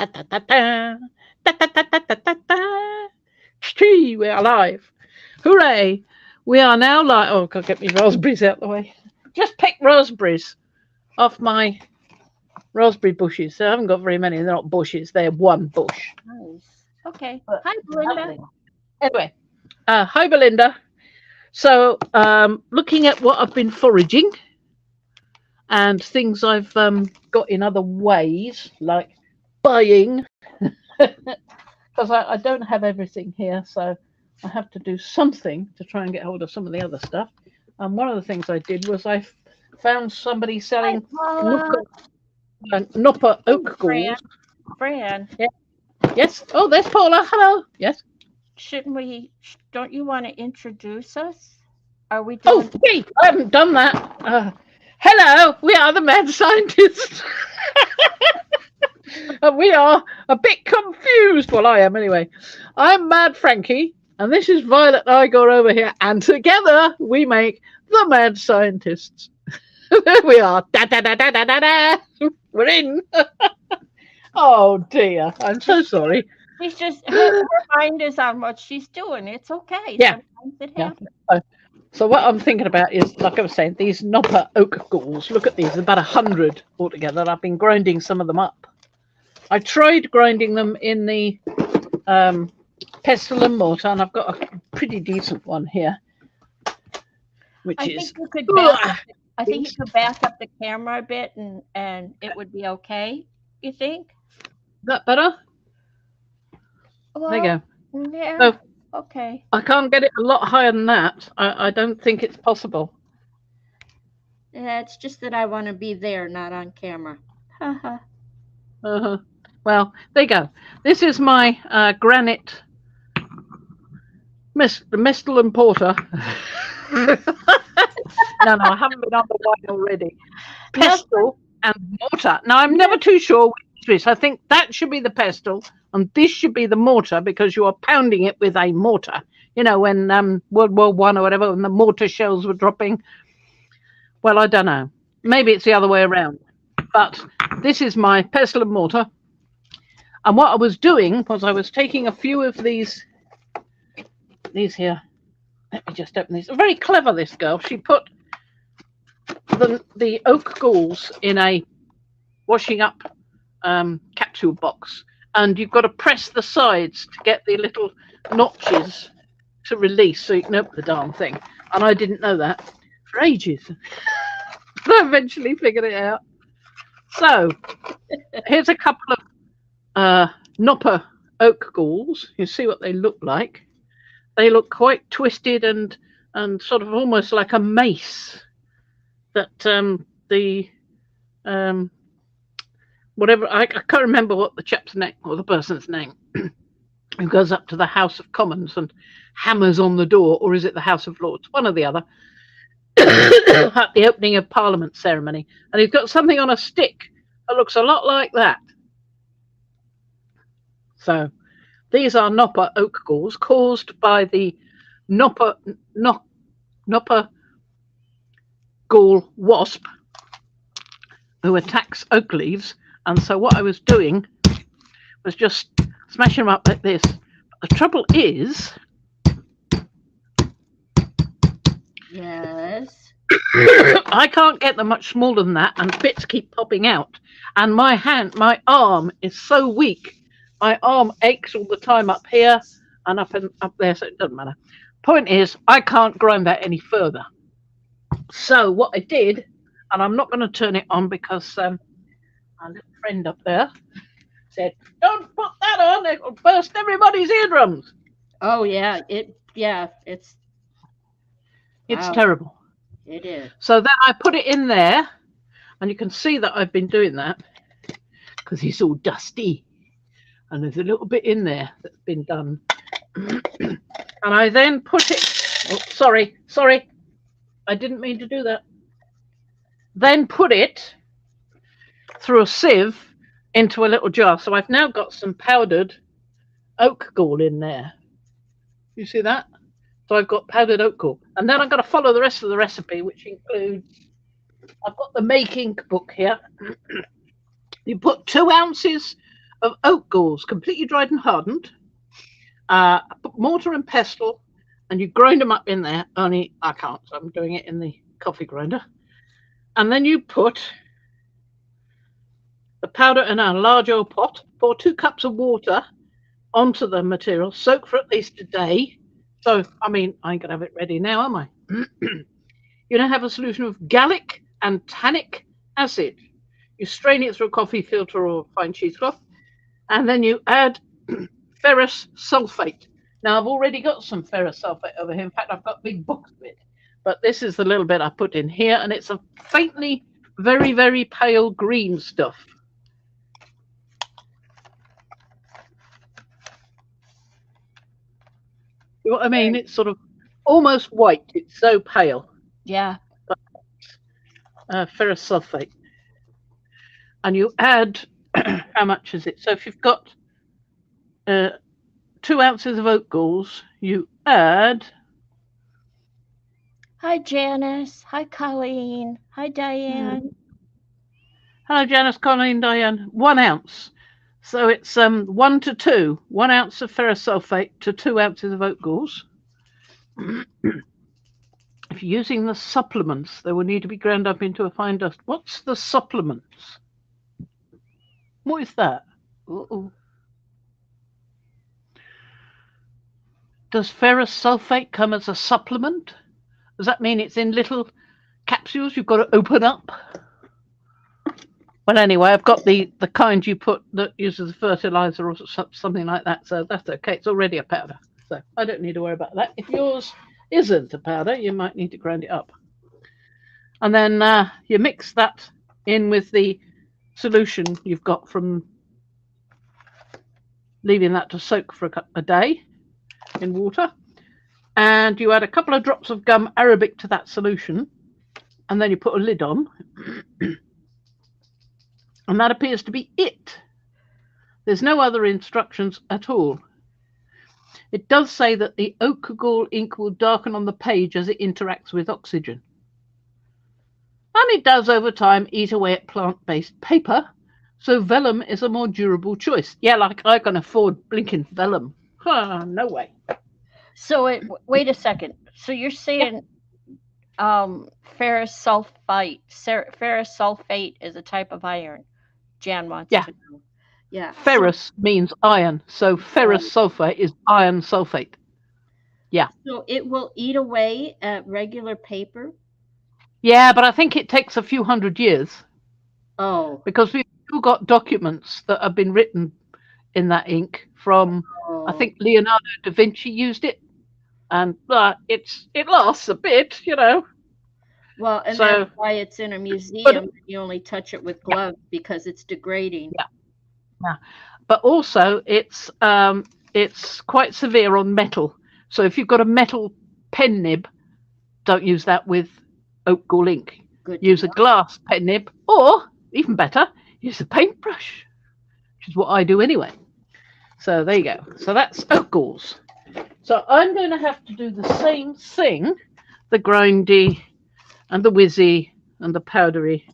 Da, da, da, da. Da, da, da, da, da, da, da. Gee, we're alive. Hooray. We are now like, oh, God, get me raspberries out the way. Just pick raspberries off my raspberry bushes. So I haven't got very many. They're not bushes. They're one bush. Nice. Okay. But Hi, Belinda. lovely. Anyway, hi, Belinda. So, looking at what I've been foraging and things I've got in other ways, like buying, because I don't have everything here, so I have to do something to try and get hold of some of the other stuff. And one of the things I did was I found somebody Hi, selling Paula. Nopper, Nopper Hey, oak Fran. galls. Fran, Yeah. Yes. Oh, there's Paula. Hello. Yes. shouldn't we? Don't you want to introduce us? Are we Oh, doing? gee, I haven't done that. Hello, we are the mad scientists. And we are a bit confused. Well, I am anyway. I'm Mad Frankie, and this is Violet Igor over here, and together we make the Mad Scientists. There we are. Da da da da da da da. We're in. Oh dear, I'm so sorry. She's just her mind is on what she's doing. It's okay. Yeah, Sometimes it yeah. happens. So what I'm thinking about is, like I was saying, these Nopper oak galls. Look at these, about 100 altogether. I've been grinding some of them up. I tried grinding them in the pestle and mortar, and I've got a pretty decent one here, which I is. think you could I think you Is could back up the camera a bit, and it would be okay. You think? that better? There you Well, go. yeah. So Okay. I can't get it a lot higher than that. I don't think it's possible. Yeah, it's just that I want to be there, not on camera. Haha. Uh-huh. Well, there you go. This is my granite Mistle and Porter. No, I haven't been on the wine already. Nothing. Pestle and mortar. Now, I'm never too sure which is. I think that should be the pestle and this should be the mortar because you are pounding it with a mortar. You know, when World War One or whatever, when the mortar shells were dropping. Well, I don't know. Maybe it's the other way around. But this is my pestle and mortar. And what I was doing was I was taking a few of these here. Let me just open these. Very clever, this girl. She put the oak galls in a washing up capsule box, and you've got to press the sides to get the little notches to release so you can open the darn thing. And I didn't know that for ages. But I eventually figured it out. So here's a couple of Nopper oak galls. You see what they look like. They look quite twisted and sort of almost like a mace that the whatever I can't remember what the chap's name or the person's name who goes up to the House of Commons and hammers on the door, or is it the House of Lords? One or the other. At the opening of Parliament ceremony, and he's got something on a stick that looks a lot like that. So these are Nopper oak galls caused by the Nopper gall wasp who attacks oak leaves. And so what I was doing was just smashing them up like this. But the trouble is, Yes. I can't get them much smaller than that, and bits keep popping out. And my arm is so weak. My arm aches all the time up here and up there, so it doesn't matter. Point is, I can't grind that any further. So what I did, and I'm not going to turn it on because our little friend up there said, "Don't put that on; it will burst everybody's eardrums." Oh yeah. It's It's wow. terrible. It is. So then I put it in there, and you can see that I've been doing that because it's all dusty. And there's a little bit in there that's been done. And I then put it, oh, sorry, I didn't mean to do that. Then put it through a sieve into a little jar. So I've now got some powdered oak gall in there. You see that? So I've got powdered oak gall. And then I've got to follow the rest of the recipe, which includes, I've got the making book here. You put 2 ounces of oat galls, completely dried and hardened, put mortar and pestle, and you grind them up in there. Only I can't, so I'm doing it in the coffee grinder. And then you put the powder in a large old pot, pour 2 cups of water onto the material, soak for at least a day. So, I mean, I ain't going to have it ready now, am I? You now have a solution of gallic and tannic acid. You strain it through a coffee filter or fine cheesecloth, and then you add ferrous sulfate. Now, I've already got some ferrous sulfate over here. In fact, I've got a big box of it. But this is the little bit I put in here, and it's a faintly, very, very pale green stuff. You know what I mean? It's sort of almost white. It's so pale. Yeah. Ferrous sulfate. And you add, how much is it? So if you've got 2 ounces of oat galls, you add... Hi, Janice. Hi, Colleen. Hi, Diane. Hello, Janice, Colleen, Diane. 1 ounce. So it's 1 to 2. 1 ounce of ferrous sulfate to 2 ounces of oat galls. If you're using the supplements, they will need to be ground up into a fine dust. What's the supplements? What is that? Uh-oh. Does ferrous sulfate come as a supplement? Does that mean it's in little capsules you've got to open up? Well, anyway, I've got the kind you put that uses a fertilizer or something like that, so that's okay. It's already a powder, so I don't need to worry about that. If yours isn't a powder, you might need to grind it up. And then you mix that in with the solution you've got from leaving that to soak for a day in water. And you add a couple of drops of gum arabic to that solution, and then you put a lid on. And that appears to be it. There's no other instructions at all. It does say that the oat gall ink will darken on the page as it interacts with oxygen. And it does over time eat away at plant-based paper, so vellum is a more durable choice. Yeah, like I can afford blinking vellum. No way. So wait a second. So you're saying ferrous sulfate. Ferrous sulfate is a type of iron. Jan wants to know. Yeah. Ferrous means iron, so ferrous sulfate is iron sulfate. Yeah. So it will eat away at regular paper? Yeah, but I think it takes a few hundred years. Oh. Because we've still got documents that have been written in that ink from, I think Leonardo da Vinci used it. And it lasts a bit, you know. Well, and that's why it's in a museum. You only touch it with gloves because it's degrading. Yeah. But also it's quite severe on metal. So if you've got a metal pen nib, don't use that with oat gall ink. Use a glass pen nib, or even better, use a paintbrush, which is what I do anyway. So there you go. So that's oat galls. So I'm going to have to do the same thing, the grindy and the whizzy and the powdery,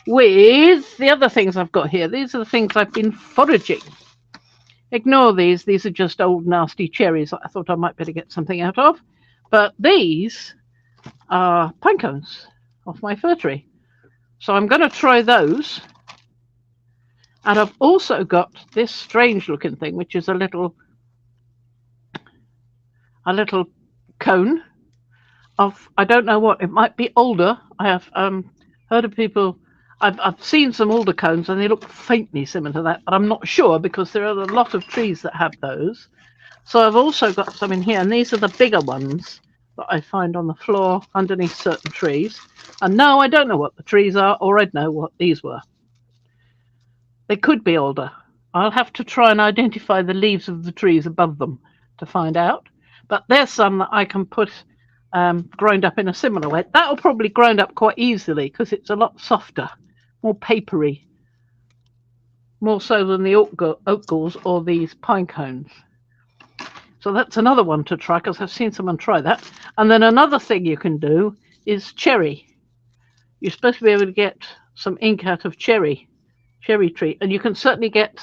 with the other things I've got here. These are the things I've been foraging. Ignore these. These are just old nasty cherries I thought I might better get something out of. But these are pine cones off my fir tree. So I'm going to try those. And I've also got this strange looking thing, which is a little cone of, I don't know what, it might be alder. I have heard of people, I've seen some alder cones and they look faintly similar to that, but I'm not sure because there are a lot of trees that have those. So I've also got some in here, and these are the bigger ones that I find on the floor underneath certain trees. And no, I don't know what the trees are, or I'd know what these were. They could be alder. I'll have to try and identify the leaves of the trees above them to find out. But there's some that I can put grind up in a similar way. That'll probably grind up quite easily because it's a lot softer, more papery, more so than the oat galls or these pine cones. So that's another one to try because I've seen someone try that. And then another thing you can do is cherry. You're supposed to be able to get some ink out of cherry tree, and you can certainly get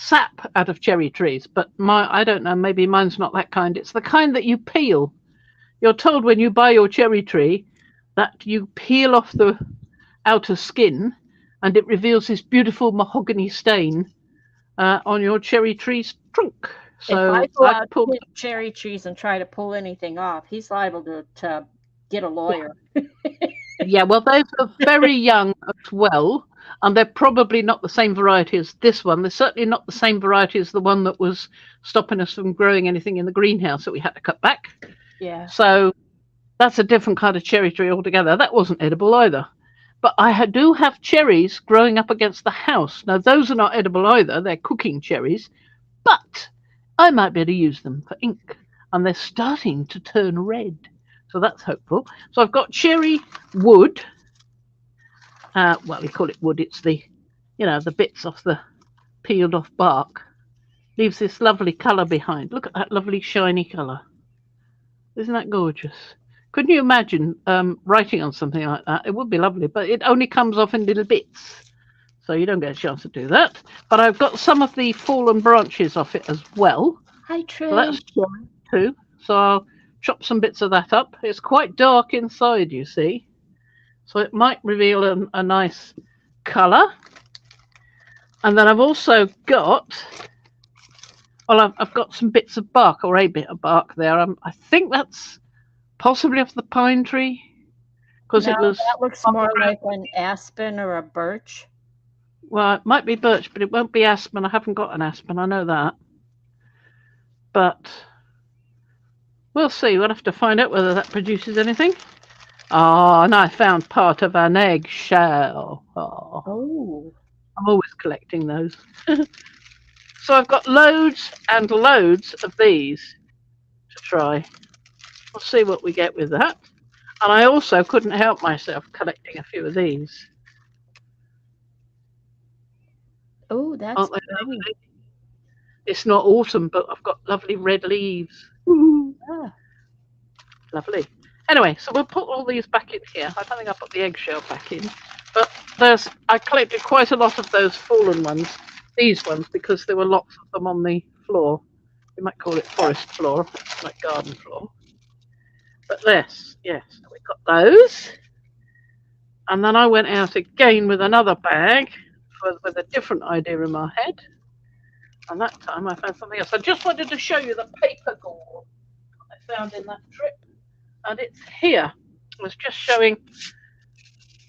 sap out of cherry trees, but I don't know, maybe mine's not that kind. It's the kind that you peel. You're told when you buy your cherry tree that you peel off the outer skin and it reveals this beautiful mahogany stain on your cherry tree's trunk. So if I go I out pulled. to cherry trees and try to pull anything off, he's liable to get a lawyer. Yeah, well, those are very young as well, and they're probably not the same variety as this one. They're certainly not the same variety as the one that was stopping us from growing anything in the greenhouse that we had to cut back. Yeah. So that's a different kind of cherry tree altogether. That wasn't edible either. But I do have cherries growing up against the house. Now, those are not edible either. They're cooking cherries, but I might be able to use them for ink, and they're starting to turn red. So that's hopeful. So I've got cherry wood. Well, we call it wood. It's the bits off the peeled off bark. Leaves this lovely colour behind. Look at that lovely shiny colour. Isn't that gorgeous? Couldn't you imagine writing on something like that? It would be lovely, but it only comes off in little bits. So you don't get a chance to do that. But I've got some of the fallen branches off it as well. Hi, Trey. So that's cherry too. So I'll chop some bits of that up. It's quite dark inside, you see. So it might reveal a nice colour. And then I've also got, well, I've got some bits of bark, or a bit of bark there. I think that's possibly off the pine tree. Because it was. That looks more like an aspen or a birch. Well, it might be birch, but it won't be aspen. I haven't got an aspen, I know that. But we'll see. We'll have to find out whether that produces anything. Oh, and I found part of an eggshell. Oh. I'm always collecting those. So I've got loads and loads of these to try. We'll see what we get with that. And I also couldn't help myself collecting a few of these. Oh, that's lovely. It's not autumn, but I've got lovely red leaves. Ah. Lovely. Anyway, so we'll put all these back in here. I don't think I put the eggshell back in, but I collected quite a lot of those fallen ones, these ones, because there were lots of them on the floor. You might call it forest floor, like garden floor. But yes, we got those. And then I went out again with another bag with a different idea in my head. And that time I found something else. I just wanted to show you the paper gauze I found in that trip. And it's here. I was just showing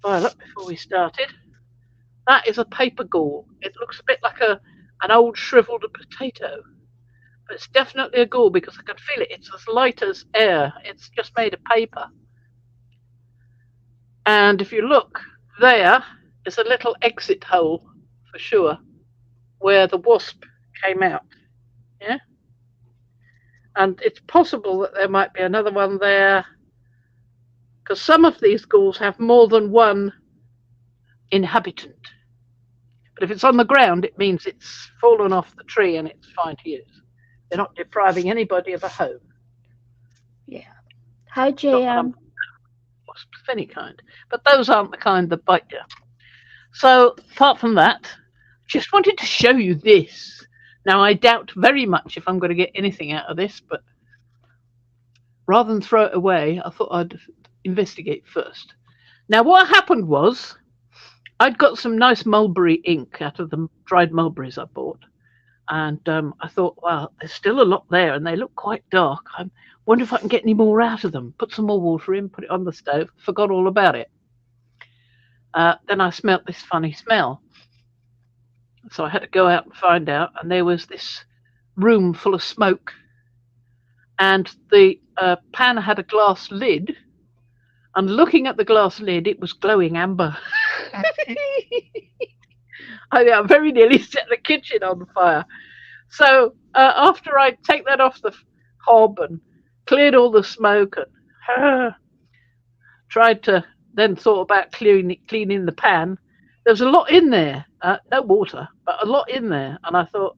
Violet before we started. That is a paper ghoul. It looks a bit like an old shriveled potato. But it's definitely a ghoul because I can feel it. It's as light as air. It's just made of paper. And if you look, there is a little exit hole for sure where the wasp came out. Yeah? And it's possible that there might be another one there, because some of these ghouls have more than one inhabitant. But if it's on the ground, it means it's fallen off the tree and it's fine to use. They're not depriving anybody of a home. Yeah. Hi, JM. Wasps of any kind. But those aren't the kind that bite you. So, apart from that, just wanted to show you this. Now, I doubt very much if I'm going to get anything out of this, but rather than throw it away, I thought I'd investigate first. Now, what happened was I'd got some nice mulberry ink out of the dried mulberries I bought. And I thought, well, there's still a lot there, and they look quite dark. I wonder if I can get any more out of them. Put some more water in, put it on the stove, forgot all about it. Then I smelt this funny smell. So I had to go out and find out, and there was this room full of smoke. And the pan had a glass lid, and looking at the glass lid, it was glowing amber. I very nearly set the kitchen on fire. So after I take that off the hob and cleared all the smoke and tried to then thought about cleaning the pan, there was a lot in there. No water, but a lot in there. And I thought,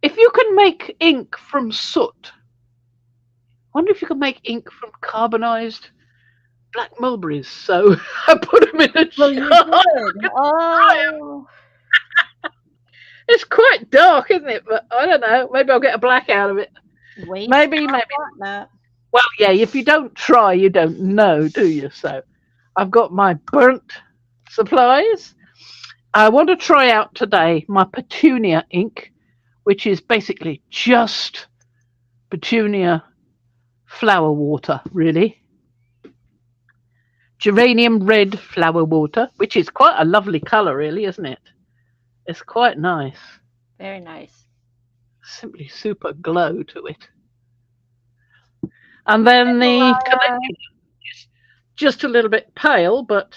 if you can make ink from soot, I wonder if you can make ink from carbonized black mulberries. So I put them in a jar. Oh. It's quite dark, isn't it? But I don't know. Maybe I'll get a black out of it. Waste Maybe, maybe. that. Well, yeah, if you don't try, you don't know, do you? So I've got my burnt supplies. I want to try out today my petunia ink, which is basically just petunia flower water, really. Geranium red flower water, which is quite a lovely colour, really, isn't it? It's quite nice. Very nice. Simply super glow to it. And then the calendula is just a little bit pale, but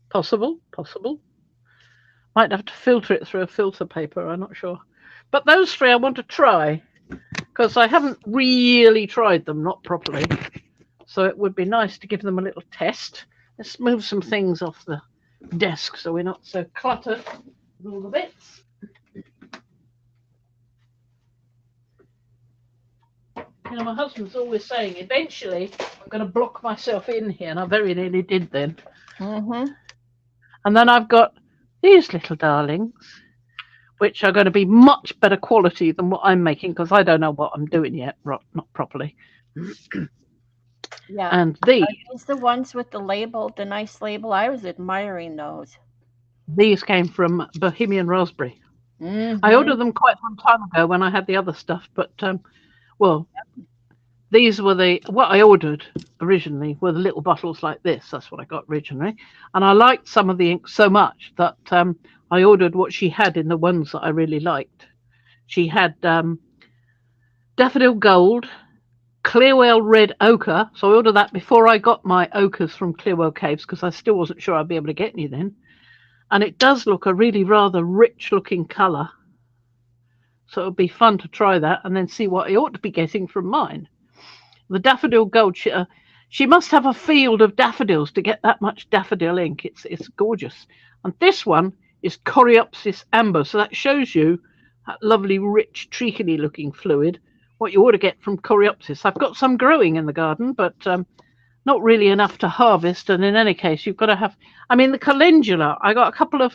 possible. Might have to filter it through a filter paper, I'm not sure. But those three I want to try, because I haven't really tried them, not properly. So it would be nice to give them a little test. Let's move some things off the desk so we're not so cluttered with all the bits. You know, my husband's always saying, eventually I'm going to block myself in here, and I very nearly did then. Mm-hmm. And then I've got these little darlings, which are going to be much better quality than what I'm making, because I don't know what I'm doing yet, not properly. Yeah. And these the ones with the label, the nice label. I was admiring those. These came from Bohemian Raspberry. Mm-hmm. I ordered them quite some time ago when I had the other stuff, but well, these were what I ordered originally were the little bottles like this. That's what I got originally, and I liked some of the ink so much that I ordered what she had in the ones that I really liked. She had Daffodil Gold, Clearwell Red Ochre, so I ordered that before I got my ochres from Clearwell Caves, because I still wasn't sure I'd be able to get any then. And it does look a really rather rich looking colour. So it would be fun to try that and then see what I ought to be getting from mine. The Daffodil Gold, she must have a field of daffodils to get that much daffodil ink. It's gorgeous. And this one is Coreopsis Amber. So that shows you that lovely, rich, treacly looking fluid, what you ought to get from Coreopsis. I've got some growing in the garden, but not really enough to harvest. And in any case, you've got to have, I mean, the calendula, I got a couple of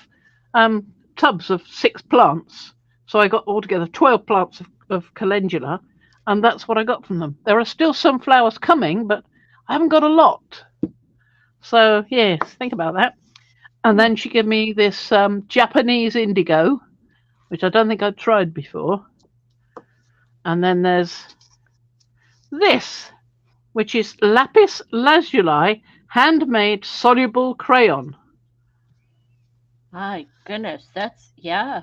tubs of 6 plants. So I got altogether 12 plants of calendula, and that's what I got from them. There are still some flowers coming, but I haven't got a lot. So, yes, think about that. And then she gave me this Japanese indigo, which I don't think I'd tried before. And then there's this, which is Lapis Lazuli handmade soluble crayon. My goodness, that's, yeah.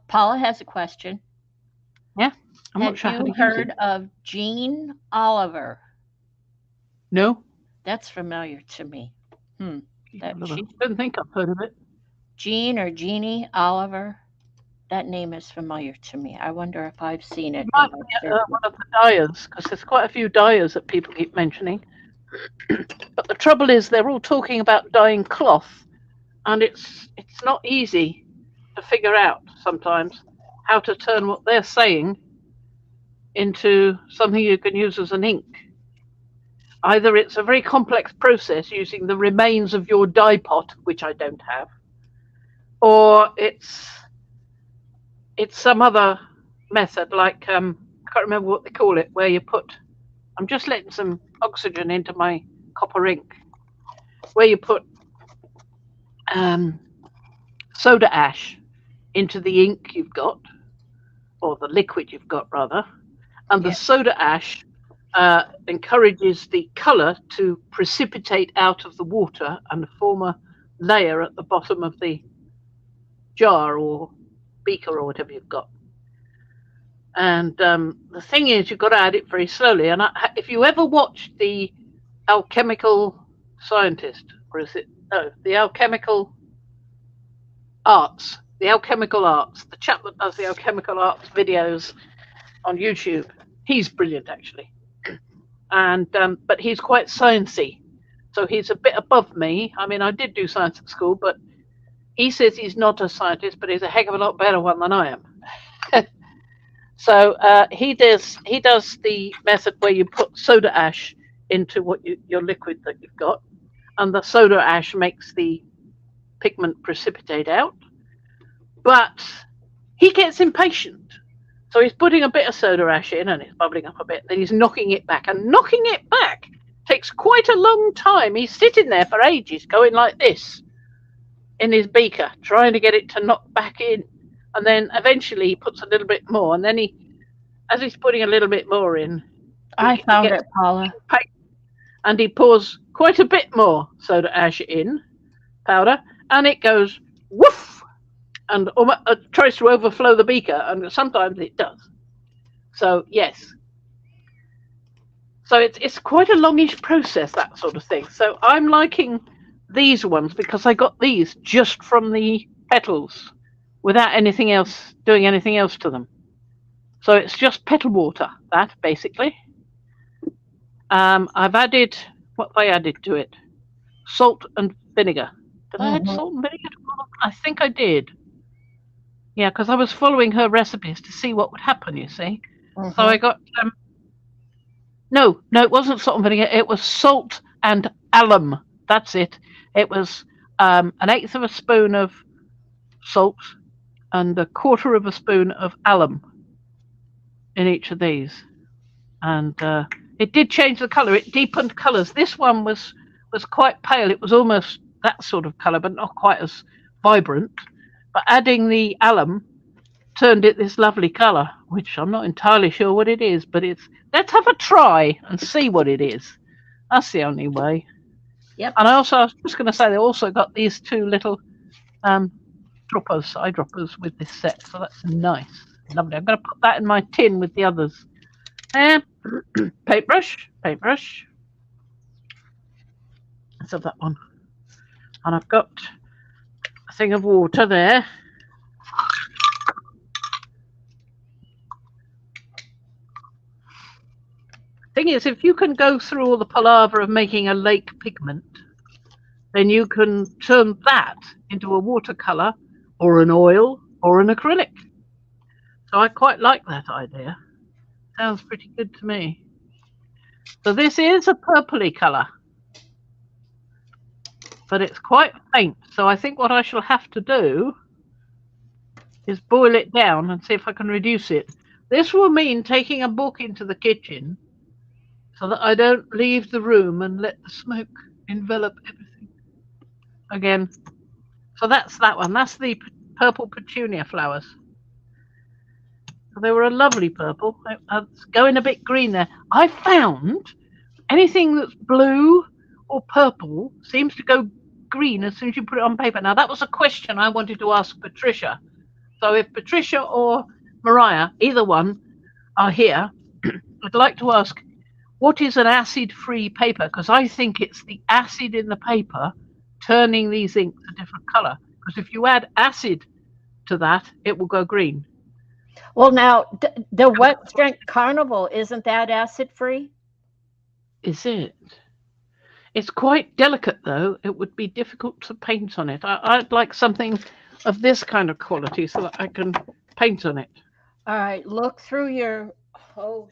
Paula has a question. Yeah, I'm not sure how to use it. Have you heard of Jean Oliver? No. That's familiar to me. I don't think I've heard of it. Jean or Jeannie Oliver? That name is familiar to me. I wonder if I've seen it. It might be one of the dyers, because there's quite a few dyers that people keep mentioning. But the trouble is they're all talking about dyeing cloth, and it's not easy to figure out sometimes how to turn what they're saying into something you can use as an ink. Either it's a very complex process using the remains of your dye pot, which I don't have, or it's some other method, like I can't remember what they call it, where you put, I'm just letting some oxygen into my copper ink, where you put soda ash into the ink you've got, or the liquid you've got rather, and the soda ash encourages the colour to precipitate out of the water and form a layer at the bottom of the jar or beaker or whatever you've got. And the thing is, you've got to add it very slowly. And if you ever watch the Alchemical Scientist, or is it, no, the Alchemical Arts, the chap that does the Alchemical Arts videos on YouTube, he's brilliant actually. And but he's quite sciencey, so he's a bit above me. I mean, I did do science at school, but he says he's not a scientist, but he's a heck of a lot better one than I am. So he does the method where you put soda ash into your liquid that you've got, and the soda ash makes the pigment precipitate out. But he gets impatient. So he's putting a bit of soda ash in and it's bubbling up a bit. Then he's knocking it back. And knocking it back takes quite a long time. He's sitting there for ages going like this in his beaker, trying to get it to knock back in. And then eventually he puts a little bit more. And then as he's putting a little bit more in, I found it, Paula. And he pours quite a bit more soda ash in, powder, and it goes woof, and tries to overflow the beaker, and sometimes it does. So yes, so it's quite a longish process, that sort of thing. So I'm liking these ones because I got these just from the petals, without anything else doing anything else to them. So it's just petal water, that basically. I've added, what have I added to it? Salt and vinegar. Did I add salt and vinegar? I think I did. Yeah, because I was following her recipes to see what would happen, you see. So I got, no, it wasn't salt and vinegar. It was salt and alum. That's it. It was 1/8 of a spoon of salt and 1/4 of a spoon of alum in each of these. And it did change the colour. It deepened colours. This one was quite pale. It was almost that sort of colour, but not quite as vibrant. But adding the alum turned it this lovely colour, which I'm not entirely sure what it is, but let's have a try and see what it is. That's the only way. Yep. And I was just going to say, they also got these 2 little eyedroppers with this set, so that's nice. Lovely. I'm going to put that in my tin with the others. Paintbrush. Let's have that one. And I've got a thing of water there. Thing is, if you can go through all the palaver of making a lake pigment, then you can turn that into a watercolor or an oil or an acrylic. So I quite like that idea. Sounds pretty good to me. So this is a purpley color, but it's quite faint. So I think what I shall have to do is boil it down and see if I can reduce it. This will mean taking a book into the kitchen so that I don't leave the room and let the smoke envelop everything. Again, so that's that one. That's the purple petunia flowers. So they were a lovely purple. It's going a bit green there. I found anything that's blue or purple seems to go green as soon as you put it on paper. Now, that was a question I wanted to ask Patricia. So if Patricia or Mariah, either one, are here, I'd like to ask, what is an acid-free paper? Because I think it's the acid in the paper turning these inks a different colour. Because if you add acid to that, it will go green. Well, now, the Wet Strength Carnival, isn't that acid-free? Is it? It's quite delicate, though. It would be difficult to paint on it. I'd like something of this kind of quality so that I can paint on it. All right, look through your... I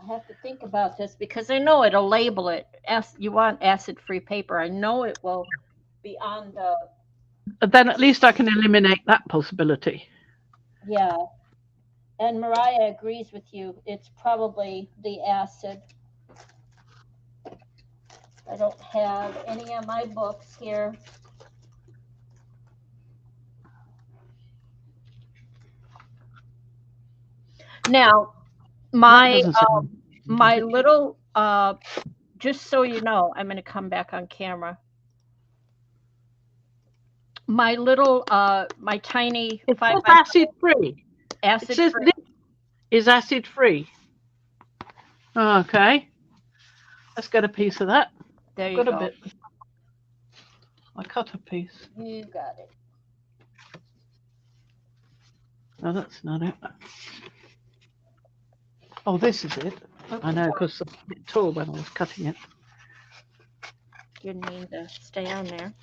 have to think about this because I know it'll label it. You want acid-free paper. I know it will be on the... Then at least I can eliminate that possibility. Yeah. And Mariah agrees with you. It's probably the acid. I don't have any of my books here. Now, my little, just so you know, I'm going to come back on camera. My little, my tiny... It says acid-free. Acid-free. It says this is acid-free. Okay. Let's get a piece of that. There you go. A bit. I cut a piece. You got it. No, that's not it. Oh, this is it. I know, because it's a bit tall when I was cutting it. Didn't mean to stay on there.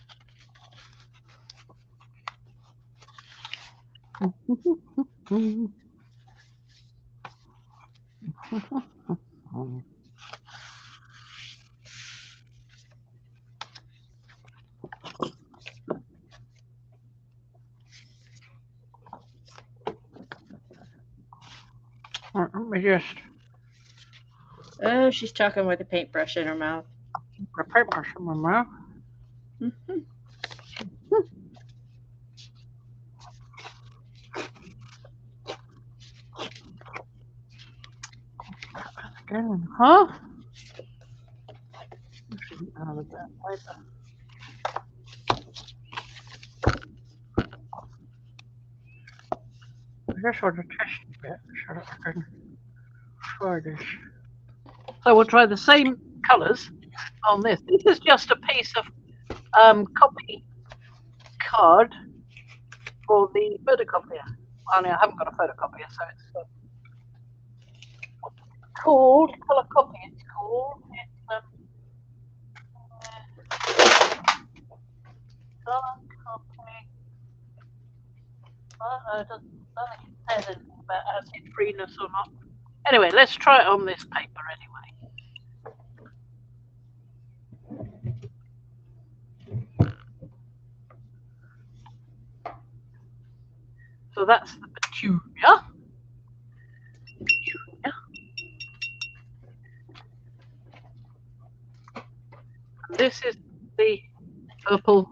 Let me just Oh, she's talking with a paintbrush in her mouth. the paper somewhere. Mhm. Again, huh? Out of that paper. I just want to test a bit so that I can try this. So we'll try the same colours on this. This is just a piece of copy card for the photocopier. Only I haven't got a photocopier, so it's called colour copy. It's called. It's colour copy. It doesn't say anything about acid freeness or not. Anyway, let's try it on this paper anyway. So that's the petunia. And this is the purple.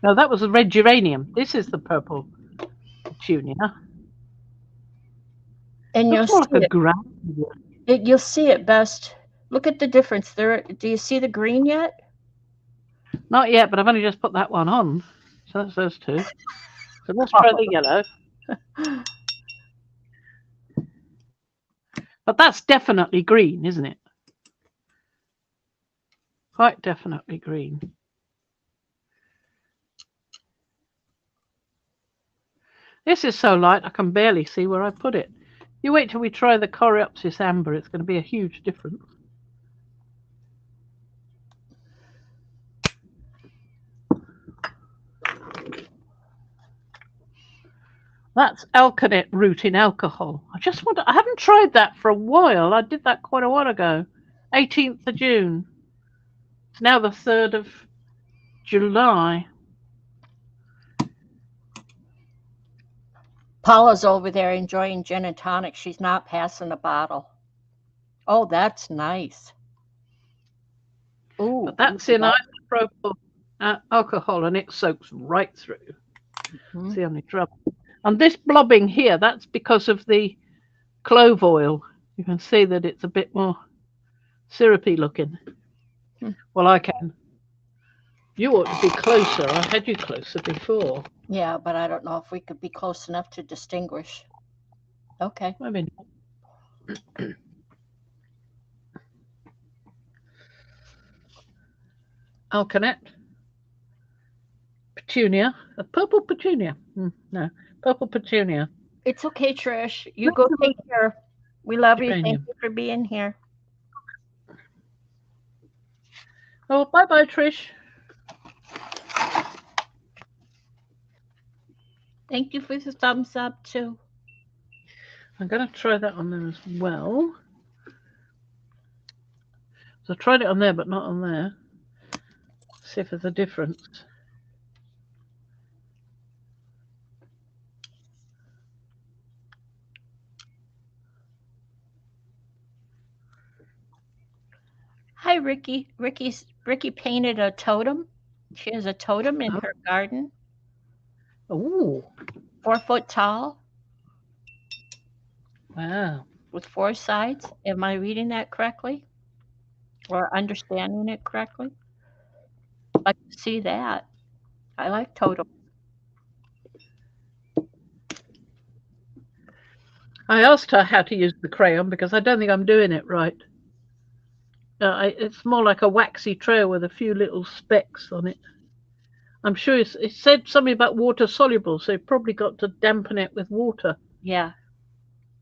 No, that was the red geranium. This is the purple petunia. And you'll Looks more see like a it. ground. You'll see it best. Look at the difference. There. Do you see the green yet? Not yet, but I've only just put that one on. So that's those two. So let's try the yellow. But that's definitely green, isn't it? Quite definitely green. This is so light I can barely see where I put it. You wait till we try the Coreopsis amber. It's going to be a huge difference. That's alkanet root in alcohol. I haven't tried that for a while. I did that quite a while ago. 18th of June. It's now the 3rd of July. Paula's over there enjoying gin and tonic. She's not passing a bottle. Oh, that's nice. Ooh, But that's in isopropyl alcohol and it soaks right through. That's the only trouble. And this blobbing here, that's because of the clove oil. You can see that it's a bit more syrupy looking. Well, I can. You ought to be closer. I had you closer before. Yeah, but I don't know if we could be close enough to distinguish. Okay. Maybe not. Alkanet. Petunia. A purple petunia. No, purple petunia. It's okay, Trish. You go take care. We love you. Thank Geranium. you for being here. Oh, bye-bye, Trish. Thank you for the thumbs up, too. I'm going to try that on there as well. So I tried it on there, but not on there. See if there's a difference. Hi, Ricky. Ricky painted a totem. She has a totem in her garden. Ooh. 4 foot tall. Wow. With 4 sides. Am I reading that correctly? Or understanding it correctly? I'd like to see that. I like totems. I asked her how to use the crayon because I don't think I'm doing it right. It's more like a waxy trail with a few little specks on it. I'm sure it said something about water soluble, so you've probably got to dampen it with water. Yeah.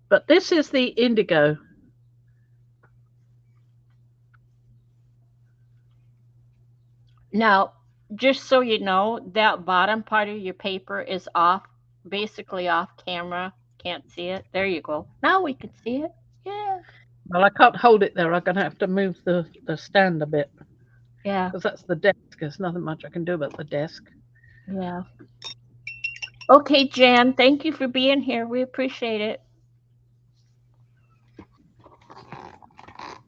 But this is the indigo. Now, just so you know, that bottom part of your paper is off, basically off camera. Can't see it. There you go. Now we can see it. Yeah. Well, I can't hold it there. I'm going to have to move the stand a bit. Yeah. Because that's the desk. There's nothing much I can do about the desk. Yeah. Okay, Jan, thank you for being here. We appreciate it.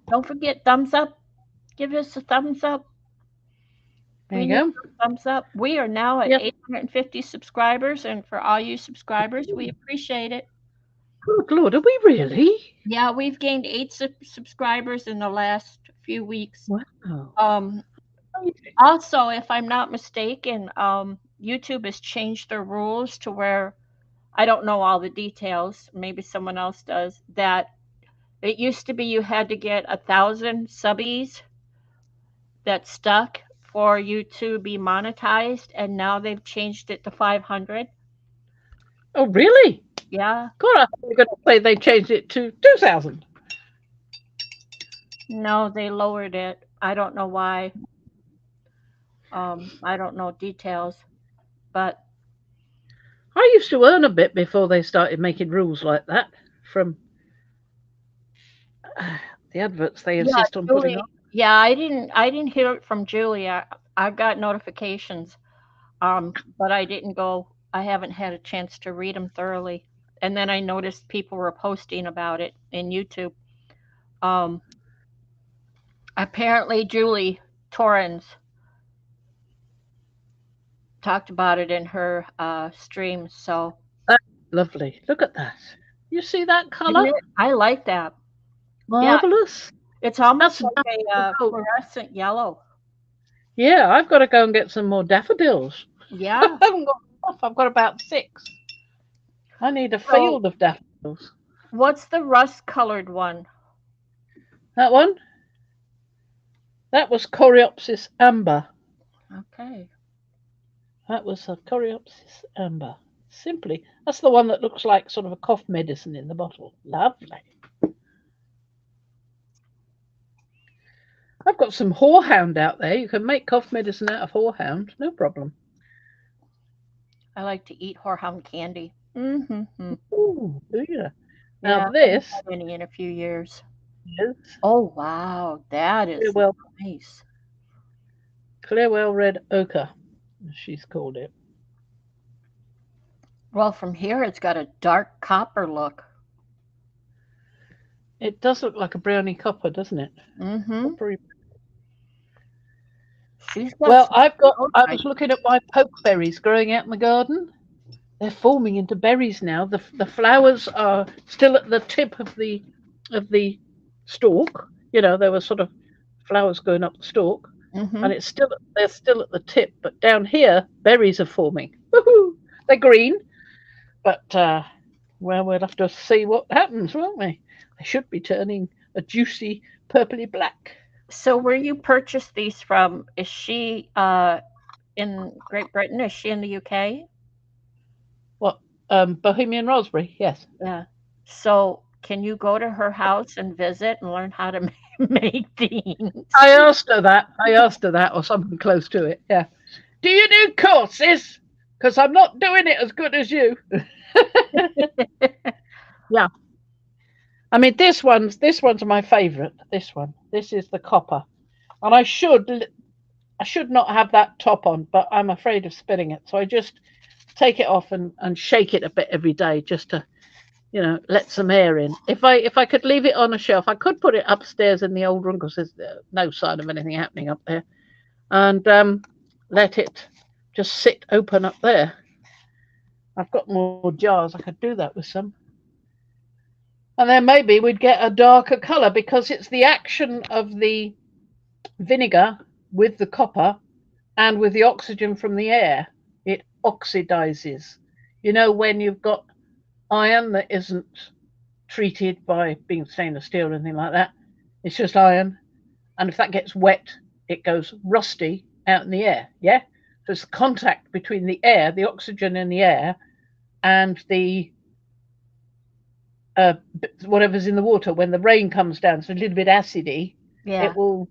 Don't forget, thumbs up. Give us a thumbs up. There We you need go. some thumbs up. We are now at Yep. 850 subscribers, and for all you subscribers, we appreciate it. Good Lord, are we really? Yeah, we've gained 8 subscribers in the last few weeks. Wow. Also, if I'm not mistaken, YouTube has changed their rules to where I don't know all the details. Maybe someone else does. That it used to be you had to get 1,000 subbies that stuck for you to be monetized, and now they've changed it to 500. Oh, really? Yeah. God, I thought you were going to say they changed it to 2,000. No, they lowered it. I don't know why. I don't know details, but I used to earn a bit before they started making rules like that from the adverts they yeah, insist on putting Julie. up. Yeah, I didn't hear it from Julie. I got notifications, but I didn't go. I haven't had a chance to read them thoroughly. And then I noticed people were posting about it in YouTube. Um, Apparently, Julie Torrens talked about it in her stream. So Lovely. Look at that. You see that isn't colour? it? I like that. Yeah, Marvellous. it's almost That's like a fluorescent yellow. Yeah, I've got to go and get some more daffodils. Yeah. I haven't got enough. I've got about 6. I need a So, field of daffodils. what's the rust-colored one? That one? That was Coreopsis amber. Okay. That was a Coreopsis amber. Simply, that's the one that looks like sort of a cough medicine in the bottle. Lovely. I've got some horehound out there. You can make cough medicine out of horehound, no problem. I like to eat horehound candy. Mm-hmm. Ooh, do you? Yeah, Now this I haven't had any in a few years. is Oh wow, that is nice. Clearwell Red Ochre, as she's called it. Well, from here it's got a dark copper look. It does look like a brownie copper, doesn't it? Mm-hmm. Coppery. She's got Well, some I nice- was looking at my pokeberries growing out in the garden. They're forming into berries now. The flowers are still at the tip of the stalk. You know, there were sort of flowers going up the stalk, Mhm. and they're still at the tip. But down here, berries are forming. Woohoo! They're green, but well, we'll have to see what happens, won't we? They should be turning a juicy purpley black. So where you purchased these from, is she in Great Britain? Is she in the UK? What? Bohemian raspberry? Yes. Yeah. So can you go to her house and visit and learn how to make these? I asked her that, or something close to it. Yeah. Do you do courses? Because I'm not doing it as good as you. Yeah. I mean, this one's my favourite. This one. This is the copper, and I should not have that top on, but I'm afraid of spilling it, so I just take it off and shake it a bit every day, just to, let some air in. If I could leave it on a shelf, I could put it upstairs in the old room because there's no sign of anything happening up there, and let it just sit open up there. I've got more jars. I could do that with some. And then maybe we'd get a darker colour because it's the action of the vinegar with the copper and with the oxygen from the air. It oxidizes. You know, when you've got iron that isn't treated by being stainless steel or anything like that, it's just iron. And if that gets wet, it goes rusty out in the air. Yeah? So it's the contact between the air, the oxygen in the air, and the whatever's in the water. When the rain comes down, it's a little bit acidy. Yeah. It will.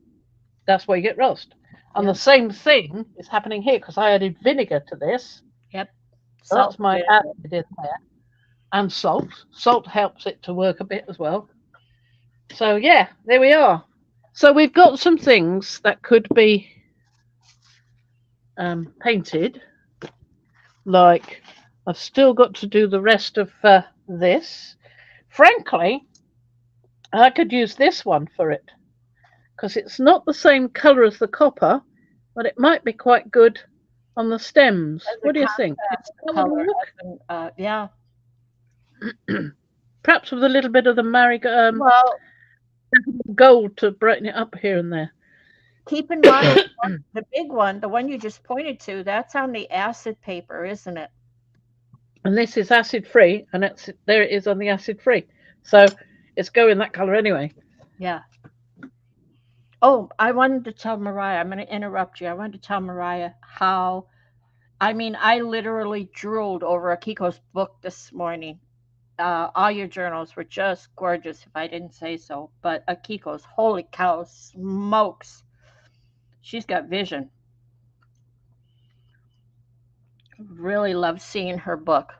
That's why you get rust. And the same thing is happening here because I added vinegar to this. Yep. So that's my acid in there, and salt. Salt helps it to work a bit as well. So yeah, there we are. So we've got some things that could be painted like I've still got to do the rest of this. Frankly, I could use this one for it because it's not the same colour as the copper, but it might be quite good on the stems. As a What do you think? contrast Have a color. look. Yeah. Perhaps with a little bit of the Well, gold to brighten it up here and there. keep in mind the big one, the one you just pointed to, that's on the acid paper, isn't it? And this is acid free, and there it is on the acid free. So it's going that colour anyway. Yeah. Oh, I wanted to tell Mariah, I'm going to interrupt you. I wanted to tell Mariah how, I mean, I literally drooled over Akiko's book this morning. All your journals were just gorgeous, if I didn't say so. But Akiko's, holy cow, smokes. She's got vision. Really love seeing her book.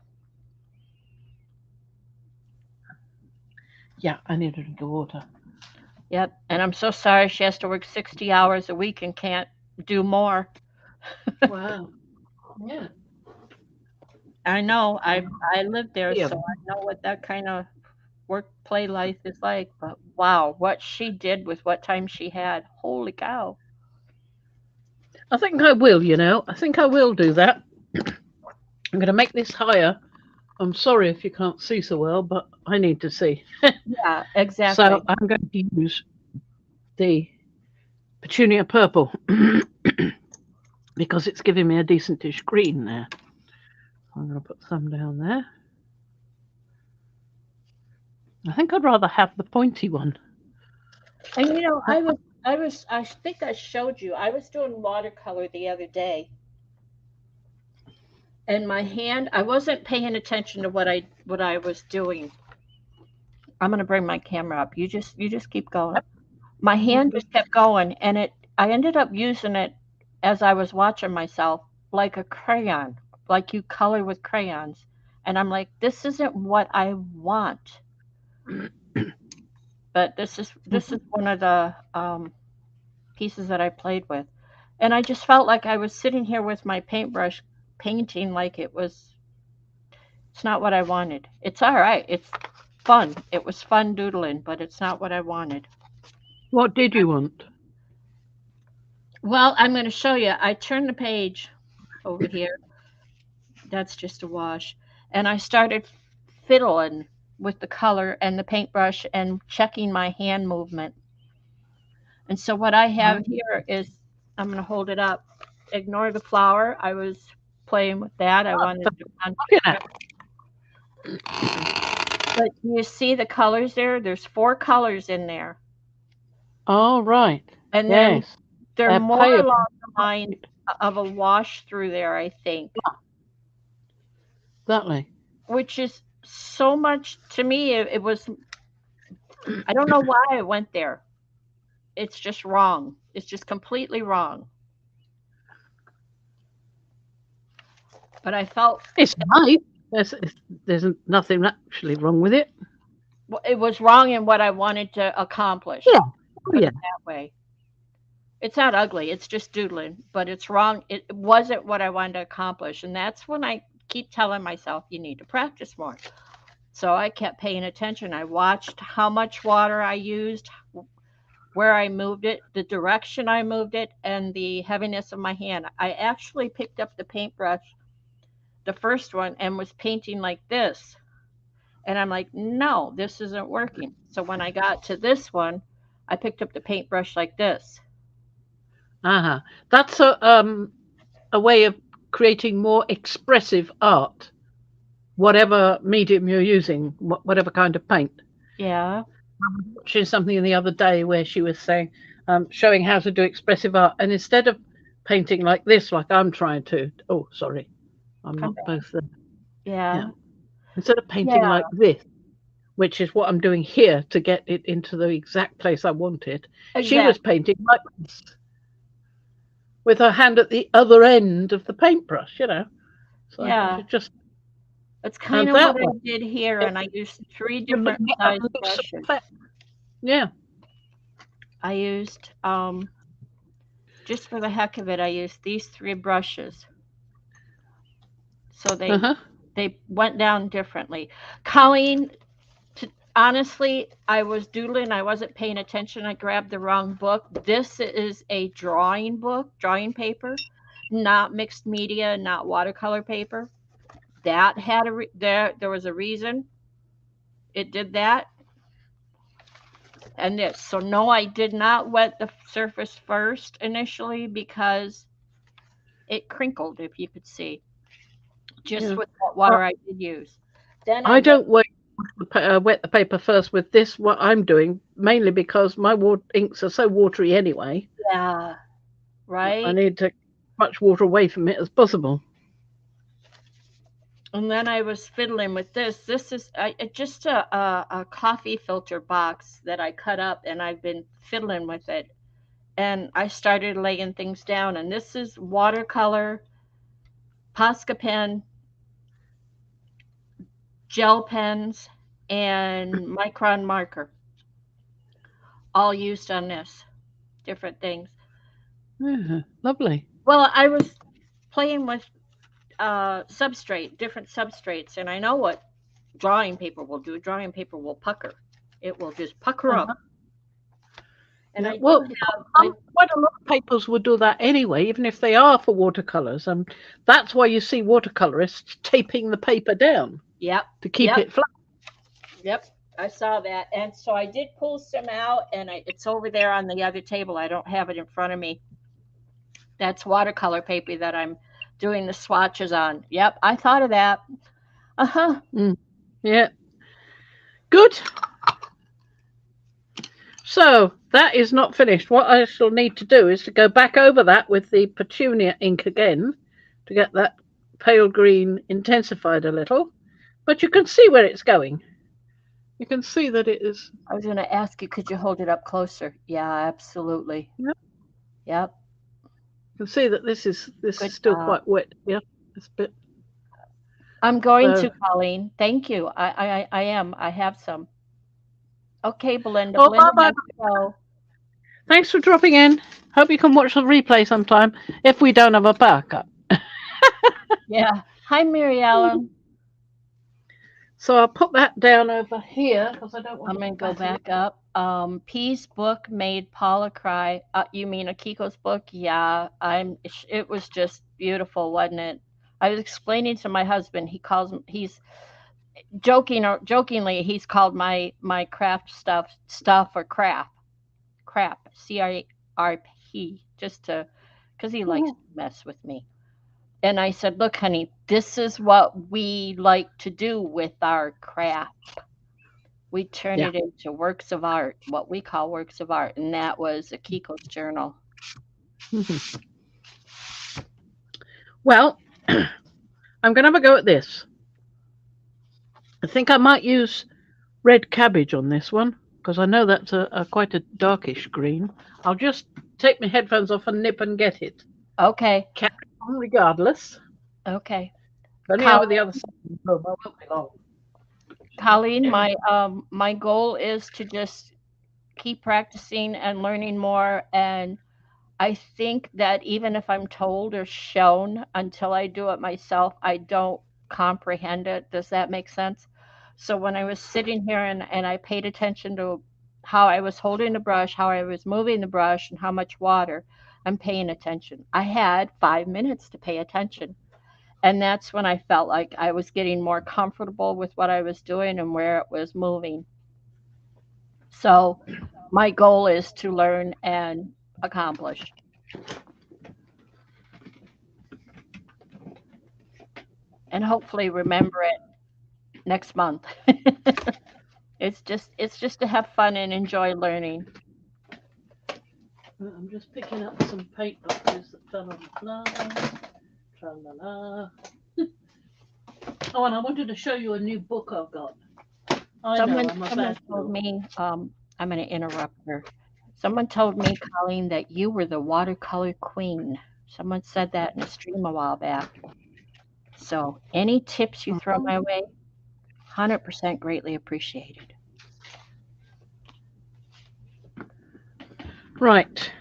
Yeah, I need a drink of water. Yep. And I'm so sorry she has to work 60 hours a week and can't do more. Wow. Yeah. I know. I lived there, Yeah. so I know what that kind of work play life is like. But wow, what she did with what time she had. Holy cow. I think I will, I think I will do that. I'm going to make this higher. I'm sorry if you can't see so well, but I need to see. Yeah, exactly. So I'm going to use the petunia purple because it's giving me a decentish green there. I'm going to put some down there. I think I'd rather have the pointy one. And I think I showed you. I was doing watercolor the other day. And my hand, I wasn't paying attention to what I was doing. I'm going to bring my camera up. You just keep going. My hand just kept going, and I ended up using it as I was watching myself like a crayon, like you color with crayons. And I'm like, this isn't what I want. But this is one of the pieces that I played with. And I just felt like I was sitting here with my paintbrush painting like it's not what I wanted. It's all right. It's fun. It was fun doodling, but it's not what I wanted. What did you want? Well, I'm going to show you. I turned the page over here. That's just a wash. And I started fiddling with the color and the paintbrush and checking my hand movement. And so what I have here is, I'm going to hold it up. Ignore the flower. I was playing with that. I wanted to concentrate. But you see the colors there? There's 4 colors in there. Oh, right. And yes. they're more along the line of a wash through there, I think. Exactly. Which is so much, to me, it was, I don't know why I went there. It's just wrong. It's just completely wrong. But I felt it's nice. There's nothing actually wrong with it. Well, it was wrong in what I wanted to accomplish. Yeah. Put it that way. It's not ugly. It's just doodling, but it's wrong. It wasn't what I wanted to accomplish. And that's when I keep telling myself, you need to practice more. So I kept paying attention. I watched how much water I used, where I moved it, the direction I moved it, and the heaviness of my hand. I actually picked up the paintbrush, the first one, and was painting like this. And I'm like, no, this isn't working. So when I got to this one, I picked up the paintbrush like this. That's a way of creating more expressive art, whatever medium you're using, whatever kind of paint. Yeah. I was watching something the other day where she was saying, showing how to do expressive art, and instead of painting like this, like I'm trying to, oh, sorry, I'm not both there. Yeah. Instead of painting like this, which is what I'm doing here to get it into the exact place I wanted, she was painting like this, with her hand at the other end of the paintbrush, So it's kind of what I did here, and I used 3 different size brushes. Yeah. I used, just for the heck of it, I used these 3 brushes. So they went down differently. Colleen, honestly, I was doodling. I wasn't paying attention. I grabbed the wrong book. This is a drawing book, drawing paper, not mixed media, not watercolor paper. That had there was a reason it did that. And this. So no, I did not wet the surface first initially because it crinkled, if you could see, just with what water I did use. Then I don't wet the paper first with this, what I'm doing, mainly because my inks are so watery anyway. Yeah, right. I need to get as much water away from it as possible. And then I was fiddling with this. This is just a coffee filter box that I cut up, and I've been fiddling with it. And I started laying things down. And this is watercolor, Posca pen, gel pens, and micron marker, all used on this, different things. Yeah, lovely. Well, I was playing with different substrates, and I know what drawing paper will do. Drawing paper will pucker. It will just pucker up. And quite a lot of papers will do that anyway, even if they are for watercolors. That's why you see watercolorists taping the paper down. Yep. To keep it flat. Yep, I saw that. And so I did pull some out, and it's over there on the other table. I don't have it in front of me. That's watercolor paper that I'm doing the swatches on. Yep, I thought of that. Yeah. Good. So that is not finished. What I shall need to do is to go back over that with the petunia ink again to get that pale green intensified a little. But you can see where it's going. You can see that it is. I was going to ask you, could you hold it up closer? Yeah, absolutely. Yep. You can see that this is still quite wet. Yeah, this bit. I'm going to, Colleen. Thank you. I am. I have some. Okay, Belinda. Bye. Thanks for dropping in. Hope you can watch the replay sometime if we don't have a backup. Yeah. Hi, Mary Ellen. So I'll put that down over here because I don't want. I'm going to go back up. P's book made Paula cry. You mean Akiko's book? Yeah. It was just beautiful, wasn't it? I was explaining to my husband. He's jokingly, he's called my craft stuff or crap, CRP, just because he likes to mess with me. And I said, look, honey, this is what we like to do with our craft. We turn it into works of art, what we call works of art. And that was Akiko's journal. Well, I'm going to have a go at this. I think I might use red cabbage on this one because I know that's quite a darkish green. I'll just take my headphones off and nip and get it. Okay. Regardless. Okay. Only over the other side of the room. I won't be long. Colleen, my goal is to just keep practicing and learning more. And I think that even if I'm told or shown, until I do it myself, I don't comprehend it. Does that make sense? So when I was sitting here and I paid attention to how I was holding the brush, how I was moving the brush, and how much water, I'm paying attention. I had 5 minutes to pay attention. And that's when I felt like I was getting more comfortable with what I was doing and where it was moving. So my goal is to learn and accomplish. And hopefully remember it next month. It's just to have fun and enjoy learning. I'm just picking up some paint boxes that fell on the floor. Tra-la-la. Oh, and I wanted to show you a new book I've got. Someone told me, I'm going to interrupt her. Someone told me, Colleen, that you were the watercolor queen. Someone said that in a stream a while back. So any tips you throw my way, 100% greatly appreciated. Right.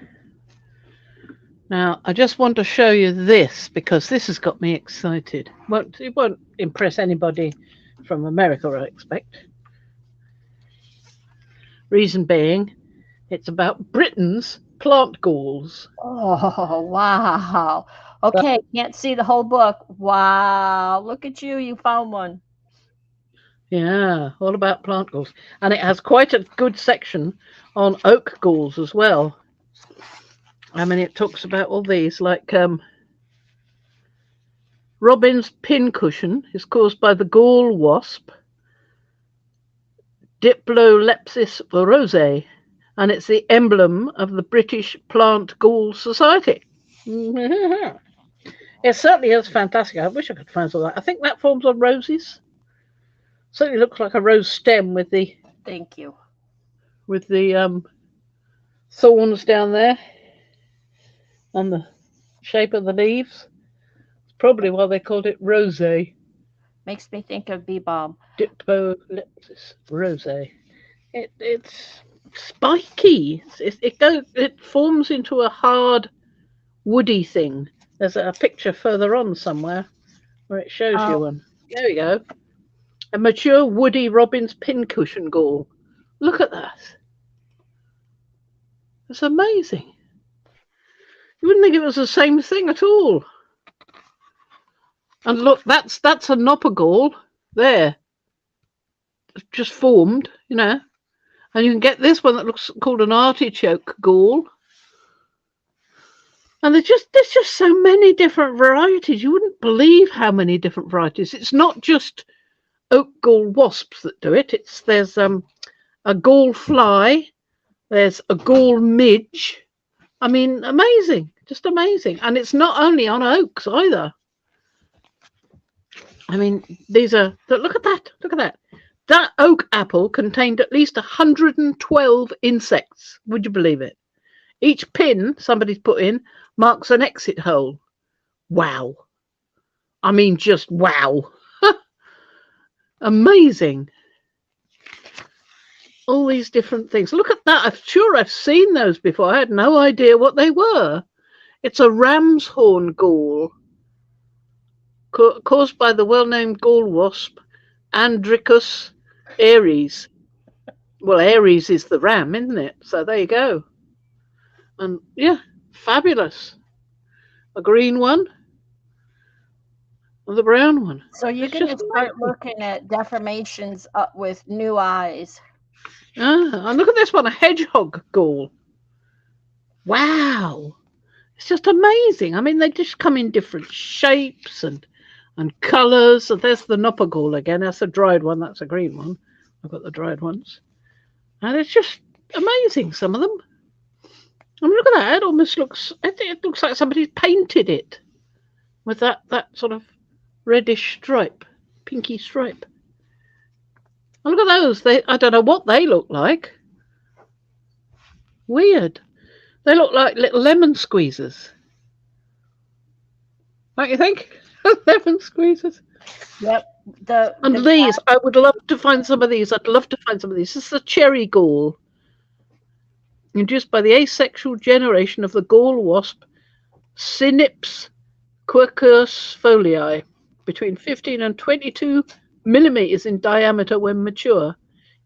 Now, I just want to show you this because this has got me excited. It won't impress anybody from America, I expect. Reason being, it's about Britain's plant galls. Oh, wow. Okay, can't see the whole book. Wow, look at you. You found one. Yeah, all about plant galls. And it has quite a good section on oak galls as well. I mean, it talks about all these, like Robin's pincushion is caused by the gall wasp, Diplolepis rosae, and it's the emblem of the British Plant Gall Society. It certainly is fantastic. I wish I could find some of that. I think that forms on roses. Certainly looks like a rose stem with the Thank you. Thorns down there on the shape of the leaves. It's probably why they called it rosé. Makes me think of bee balm. Diplolepis rosae. It's spiky. It forms into a hard, woody thing. There's a picture further on somewhere where it shows you one. There we go. A mature woody Robin's pincushion gall. Look at that. It's amazing. You wouldn't think it was the same thing at all. And look, that's a nopper gall there. It's just formed, you know. And you can get this one that looks called an artichoke gall. And there's just so many different varieties. You wouldn't believe how many different varieties. It's not just oak gall wasps that do it. There's a gall fly. There's a gall midge. I mean, amazing, just amazing. And it's not only on oaks either. I mean, look at that. Look at that. That oak apple contained at least 112 insects. Would you believe it? Each pin somebody's put in marks an exit hole. Wow. I mean, just wow. Amazing. All these different things. Look at that. I'm sure I've seen those before. I had no idea what they were. It's a ram's horn gall caused by the well-known gall wasp, Andricus aries. Well, Aries is the ram, isn't it? So there you go. And yeah, fabulous. A green one and the brown one. So you're going to start looking at deformations up with new eyes. And look at this one, a hedgehog gall. Wow. It's just amazing. I mean, they just come in different shapes and colours. So there's the nopper gall again. That's a dried one. That's a green one. I've got the dried ones. And it's just amazing, some of them. I mean, look at that. It almost looks, it looks like somebody's painted it with that sort of reddish stripe, pinky stripe. And look at those. I don't know what they look like. Weird. They look like little lemon squeezers. Don't you think? Lemon squeezers. Yep. These, I would love to find some of these. I'd love to find some of these. This is a cherry gall, induced by the asexual generation of the gall wasp, Cynips quercusfolii, between 15 and 22 millimeters in diameter when mature.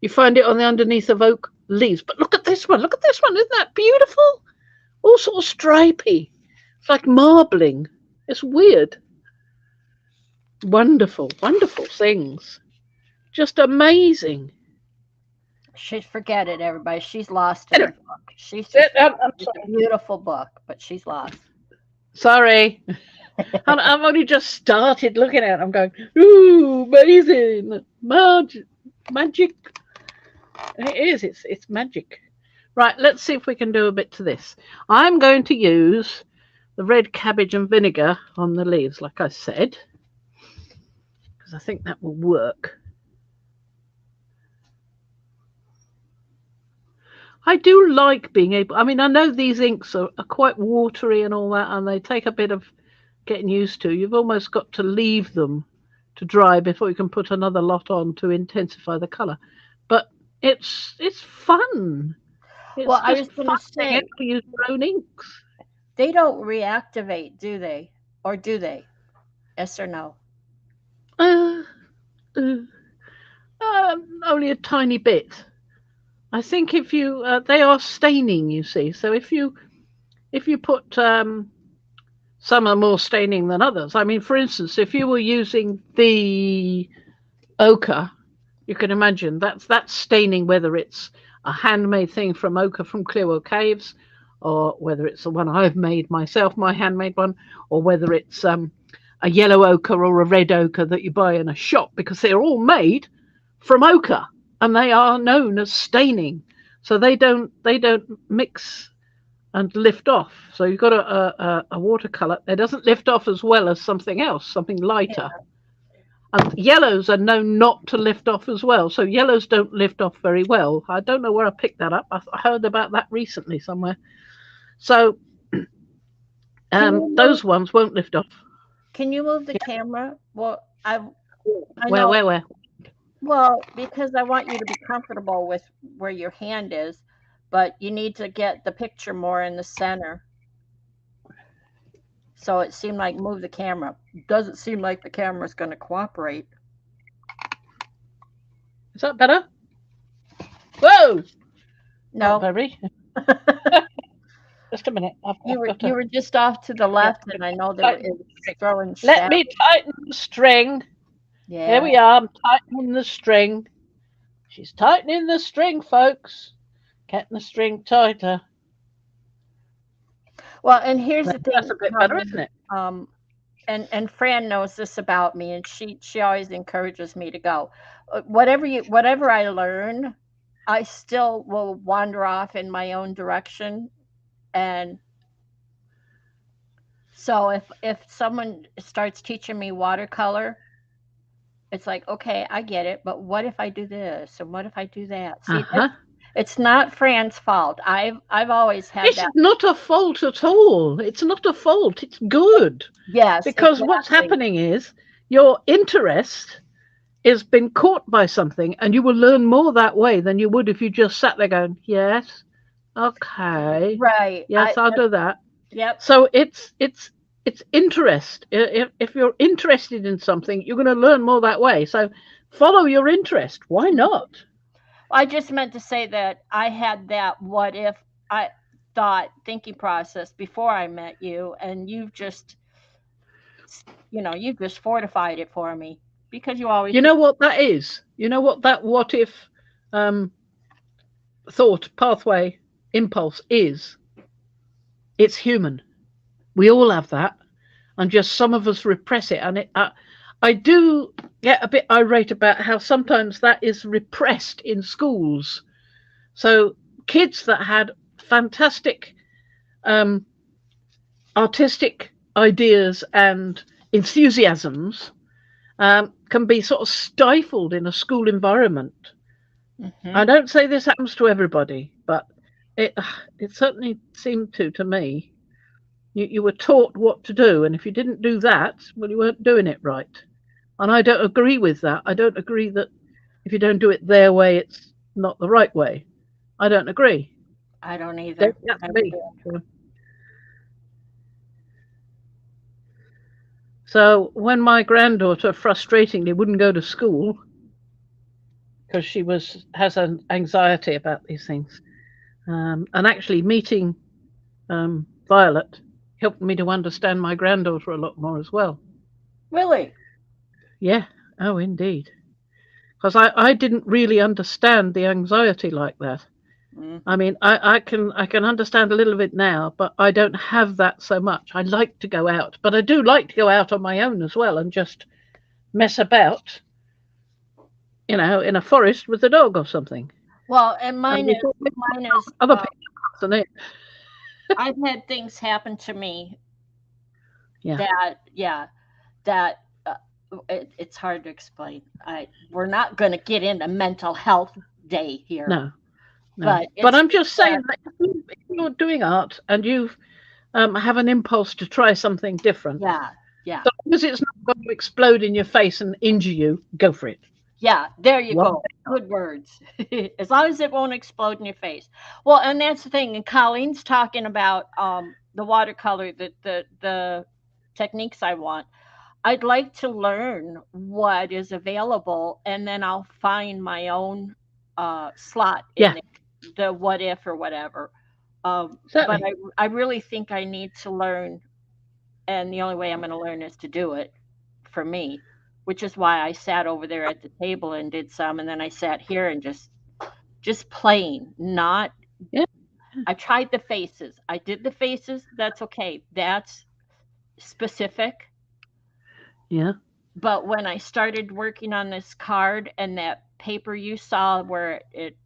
You find it on the underneath of oak leaves. But look at this one. Look at this one. Isn't that beautiful? All sort of stripy. It's like marbling. It's weird. Wonderful, wonderful things. Just amazing. Forget it, everybody. She's lost in the book. It's a beautiful book, but she's lost. Sorry. I've only just started looking at it. I'm going, ooh, amazing. Magic. It is. It's magic. Right, let's see if we can do a bit to this. I'm going to use the red cabbage and vinegar on the leaves, like I said, because I think that will work. I do like being able, I mean, I know these inks are quite watery and all that, and they take a bit of getting used to. You've almost got to leave them to dry before you can put another lot on to intensify the colour. But it's fun. It's well, I was going to say, to use your own inks. They don't reactivate, do they? Or do they? Yes or no? Uh, uh, only a tiny bit. I think if you they are staining, you see. So if you put some are more staining than others. I mean, for instance, if you were using the ochre, you can imagine that's staining, whether it's a handmade thing from ochre from Clearwell Caves, or whether it's the one I've made myself, my handmade one, or whether it's a yellow ochre or a red ochre that you buy in a shop, because they're all made from ochre and they are known as staining. So they don't mix and lift off. So you've got a watercolor that doesn't lift off as well as something else, something lighter. And yellows are known not to lift off as well. So yellows don't lift off very well. I don't know where I picked that up. I heard about that recently somewhere. So those ones won't lift off. Can you move the camera? Well, I know. Where? Well, because I want you to be comfortable with where your hand is, but you need to get the picture more in the center. So it seemed like move the camera. Doesn't seem like the camera's going to cooperate. Is that better? Whoa! No. Not very. Just a minute. You were just off to the left, and I know that it was throwing Let shadows. me tighten the string. Yeah. Here we are. I'm tightening the string. She's tightening the string, folks. Getting the string tighter. Well, and here's the thing. That's a bit better, isn't it? And Fran knows this about me, and she always encourages me to go. Whatever I learn, I still will wander off in my own direction. And so if someone starts teaching me watercolor, it's like, okay, I get it, but what if I do this and what if I do that? See, it's not Fran's fault. I've always had it's that. It's not a fault at all. It's not a fault. It's good. Yes. Because what's happening is your interest has been caught by something, and you will learn more that way than you would if you just sat there going, yes, okay, right, yes, I'll do that. Yep. So it's interest. If you're interested in something, you're going to learn more that way. So follow your interest. Why not? I just meant to say that I had that what if I thought thinking process before I met you, and you've just fortified it for me, because you always. You know what that is? You know what that what if thought pathway impulse is? It's human. We all have that, and just some of us repress it. And I do get a bit irate about how sometimes that is repressed in schools. So kids that had fantastic artistic ideas and enthusiasms can be sort of stifled in a school environment. Mm-hmm. I don't say this happens to everybody, but it certainly seemed to me. You were taught what to do, and if you didn't do that, well, you weren't doing it right. And I don't agree with that. I don't agree that if you don't do it their way, it's not the right way. I don't agree. I don't either. So when my granddaughter frustratingly wouldn't go to school because she has an anxiety about these things, and actually meeting Violet helped me to understand my granddaughter a lot more as well. Really? Yeah. Oh, indeed. Because I didn't really understand the anxiety like that. Mm. I mean, I can understand a little bit now, but I don't have that so much. I like to go out, but I do like to go out on my own as well and just mess about, in a forest with a dog or something. Well, and mine is other people than it. I've had things happen to me. Yeah. That it's hard to explain. We're not going to get into mental health day here. No. But I'm just saying that if you're doing art and you have an impulse to try something different. Yeah. So because it's not going to explode in your face and injure you, go for it. Yeah, there you go. Good words. As long as it won't explode in your face. Well, and that's the thing. And Colleen's talking about watercolor, the techniques I want. I'd like to learn what is available, and then I'll find my own slot in Yeah, there, the what if or whatever. But certainly. I really think I need to learn, and the only way I'm going to learn is to do it for me, which is why I sat over there at the table and did some, and then I sat here and just playing. Not, Yeah, I tried the faces. I did the faces. That's okay. That's specific. yeah, But when I started working on this card and that paper you saw where it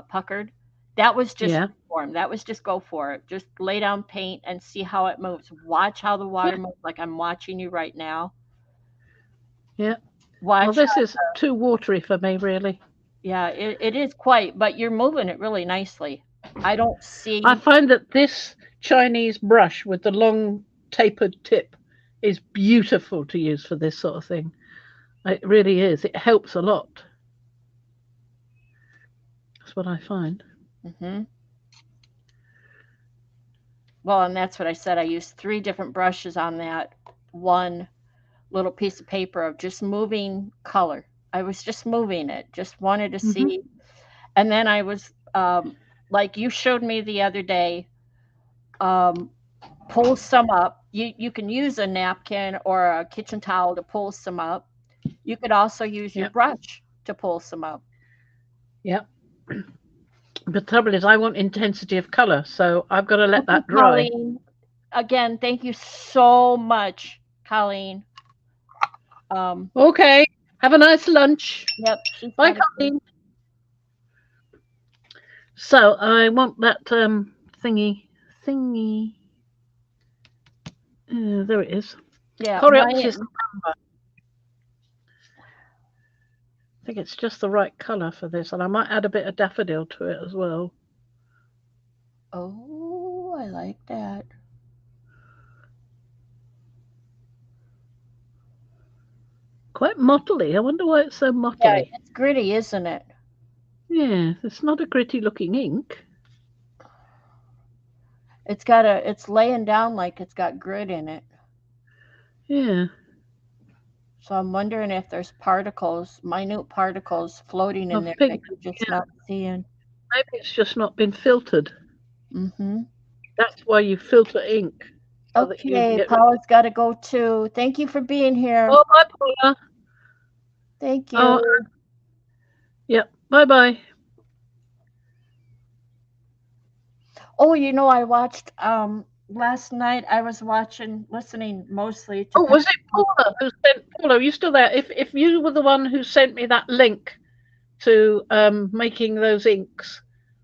puckered, that was just yeah, form. That was just go for it. Just lay down paint and see how it moves. Watch how the yeah, water moves, like I'm watching you right now. yeah. Well, Watch this how, is too watery for me, really. yeah, it is quite, but you're moving it really nicely. I don't I see, find that this Chinese brush with the long tapered tip is beautiful to use for this sort of thing. It really is. It helps a lot. That's what I find. hmm well, and that's what I said. I used 3 different brushes on that one little piece of paper of just moving color. I was just moving it, just wanted to Hmm. see. And then I was, like you showed me the other day, um, pull some up. You can use a napkin or a kitchen towel to pull some up. You could also use your Yep, brush to pull some up. yep. The trouble is, I want intensity of color, so I've got to let Okay, that dry. Colleen. Again, thank you so much, Colleen. Um, Okay. Have a nice lunch. yep, she's Bye, got to go. Colleen. So I want that thingy. There it is. Yeah, Coreopsis. I think it's just the right color for this, and I might add a bit of daffodil to it as well. oh, I like that. Quite mottly. I wonder why it's so Yeah, mottly. it's gritty, isn't it? Yeah, it's not a gritty looking ink. It's laying down like it's got grit in it. Yeah, So I'm wondering if there's particles, minute particles floating in of there that pigment. you're just Yeah, not seeing. maybe it's just not been filtered. Mm-hmm. That's why you filter ink so that you can Okay, get rid. Paula's got to go too. Thank you for being here. Oh, bye, Paula. Thank Oh, you. yeah. Bye, bye. Oh, I watched last night I was listening mostly to Oh, Pat. was it Paula who sent Paula? Are you still there? If you were the one who sent me that link to making those inks,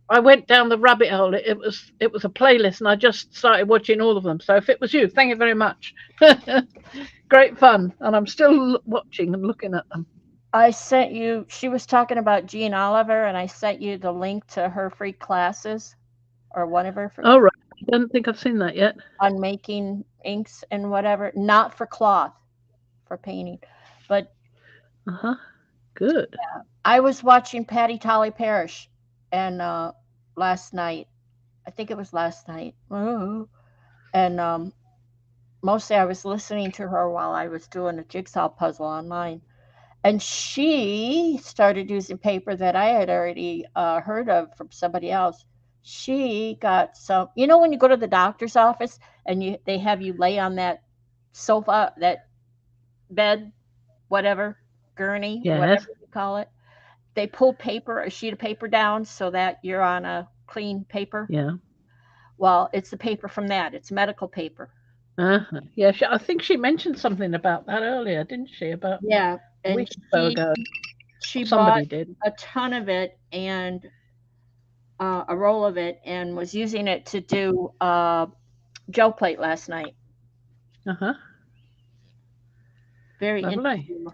I went down the rabbit hole. It was a playlist, and I just started watching all of them. So if it was you, thank you very much. Great fun, and I'm still watching and looking at them. I sent you, she was talking about Jean Oliver, and I sent you the link to her free classes or one of her free All right, I don't think I've seen that yet. on making inks and whatever, not for cloth, for painting. But Uh huh. Good. I was watching Patty Tolly Parish and last night. I think it was last night. Oh. And mostly I was listening to her while I was doing a jigsaw puzzle online. And she started using paper that I had already heard of from somebody else. She got some, when you go to the doctor's office and they have you lay on that sofa, that bed, whatever, gurney, Yes. whatever you call it. They pull paper, a sheet of paper down so that you're on a clean paper. Yeah. Well, it's the paper from that. It's medical paper. Uh-huh. Yeah. I think she mentioned something about that earlier, didn't she? About Yeah, a and week or so ago. she bought Somebody did. a ton of it and a roll of it and was using it to do gel plate last night. Uh huh. Very Lovely. interesting.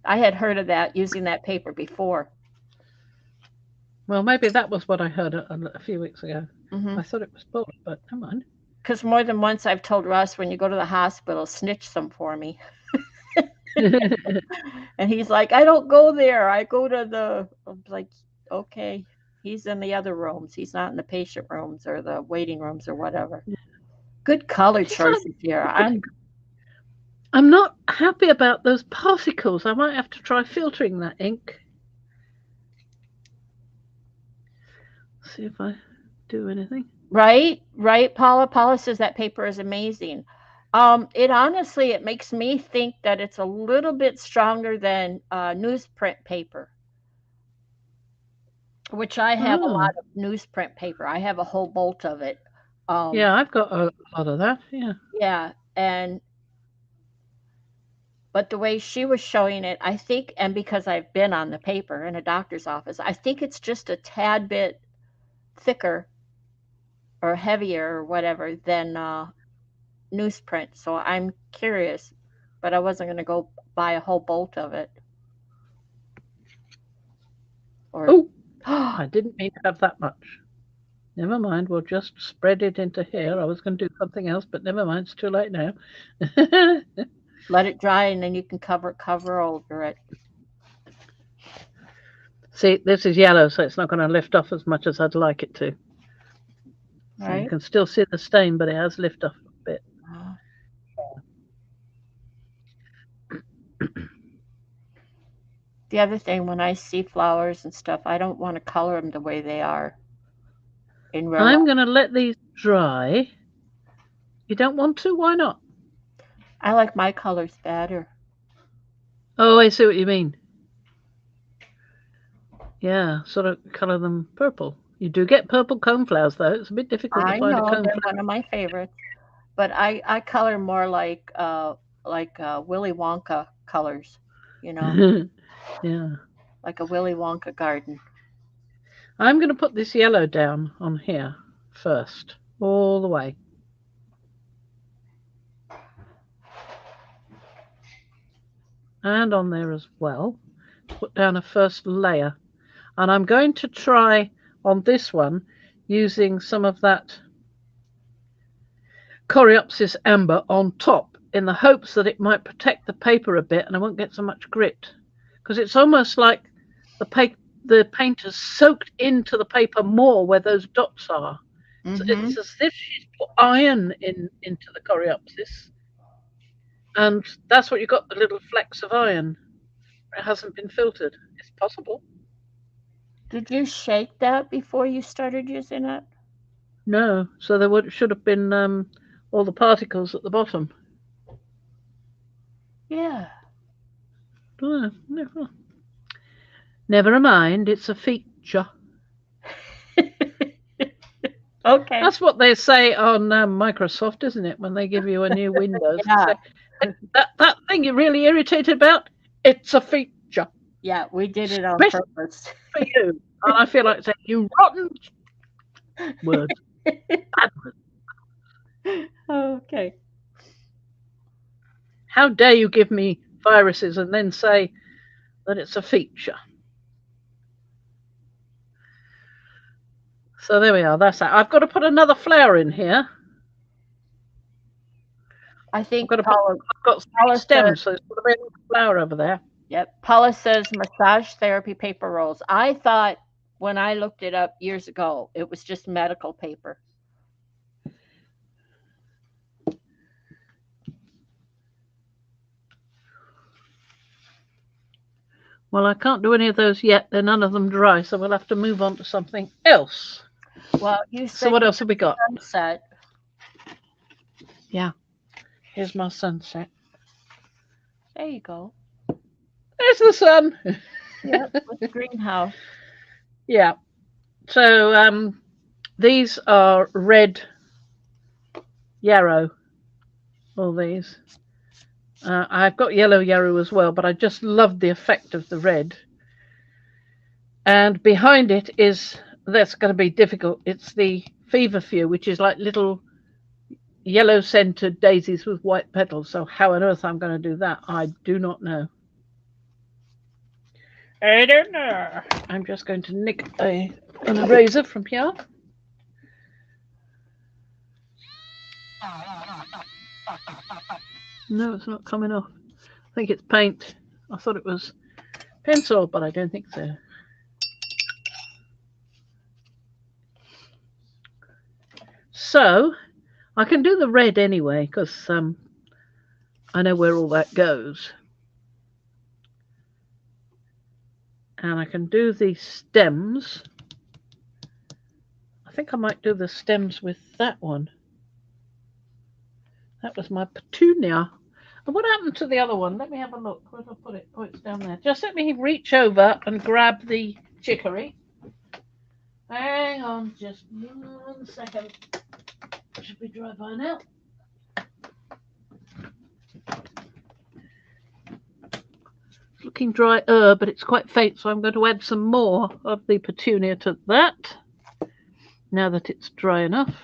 I had heard of that using that paper before. Well, maybe that was what I heard a few weeks ago. Mm-hmm. I thought it was Paula, but come on. Because more than once I've told Russ, when you go to the hospital, snitch some for me. And he's like, I don't go there. I go to I'm like, okay. He's in the other rooms. He's not in the patient rooms or the waiting rooms or whatever. Good color choices here. I'm not happy about those particles. I might have to try filtering that ink. See if I do anything. Right, Paula. Paula says that paper is amazing. It makes me think that it's a little bit stronger than newsprint paper, which I have a lot of newsprint paper. I have a whole bolt of it. Yeah, I've got a lot of that. Yeah. Yeah, but the way she was showing it, I think, and because I've been on the paper in a doctor's office, I think it's just a tad bit thicker or heavier or whatever than newsprint. So I'm curious, but I wasn't going to go buy a whole bolt of it. Oh, I didn't mean to have that much. Never mind, we'll just spread it into here. I was going to do something else, but never mind, it's too late now. Let it dry, and then you can cover over it. See, this is yellow, so it's not going to lift off as much as I'd like it to. So Right. you can still see the stain, but it has lifted off a bit. The other thing, when I see flowers and stuff, I don't want to color them the way they are in real life. I'm going to let these dry. You don't want to? Why not? I like my colors better. Oh, I see what you mean. Yeah, sort of color them purple. You do get purple coneflowers, though. It's a bit difficult to find a coneflower. They're one of my favorites. But I color more like Willy Wonka colors, you know. Yeah. Like a Willy Wonka garden. I'm going to put this yellow down on here first, all the way. And on there as well. Put down a first layer. And I'm going to try on this one using some of that Coreopsis amber on top in the hopes that it might protect the paper a bit and I won't get so much grit. Because it's almost like the paint has soaked into the paper more where those dots are. Mm-hmm. So it's as if she's put iron into the Coreopsis. And that's what you got, the little flecks of iron. It hasn't been filtered. It's possible. Did you shake that before you started using it? No. So there should have been all the particles at the bottom. Yeah. Never mind. It's a feature. Okay. That's what they say on Microsoft, isn't it? When they give you a new Windows. Yeah. That thing you're really irritated about, it's a feature. Yeah, we did it on purpose. For you. And I feel like saying, you rotten word. Bad word. Okay. How dare you give me viruses and then say that it's a feature? So there we are. That's that. I've got to put another flower in here. I think I've got some stems, so there's got to be a flower over there. Yep. Paula says massage therapy paper rolls. I thought when I looked it up years ago, it was just medical paper. Well, I can't do any of those yet. They're none of them dry, so we'll have to move on to something else. Well, you said so what else have we got? Sunset. Yeah. Here's my sunset. There you go. There's the sun. Yeah, with the greenhouse. Yeah. So these are red yarrow. All these. I've got yellow yarrow as well, but I just love the effect of the red. And behind it is, that's going to be difficult. It's the feverfew, which is like little yellow-scented daisies with white petals. So how on earth I'm going to do that, I do not know. I don't know. I'm just going to nick an eraser from here. No, it's not coming off. I think it's paint. I thought it was pencil, but I don't think so. So I can do the red anyway because I know where all that goes. And I can do the stems. I think I might do the stems with that one. That was my petunia. And what happened to the other one? Let me have a look. Where did I put it? Oh, it's down there. Just let me reach over and grab the chicory. Hang on just 1 second. Should be dry by now. It's looking drier, but it's quite faint, so I'm going to add some more of the petunia to that. Now that it's dry enough.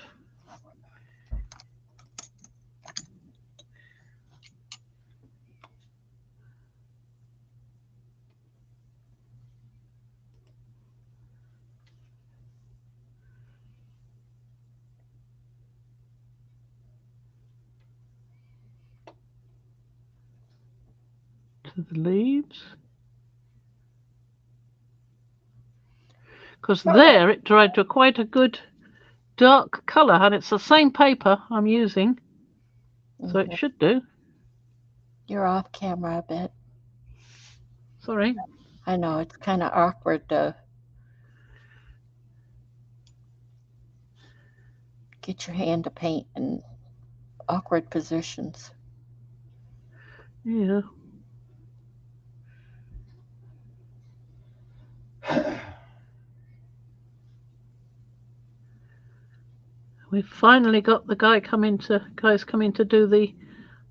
To the leaves. Because there it dried to quite a good dark colour, and it's the same paper I'm using, so it should do. You're off camera a bit. Sorry. I know, it's kind of awkward to get your hand to paint in awkward positions. Yeah. We've finally got the guys coming to do the,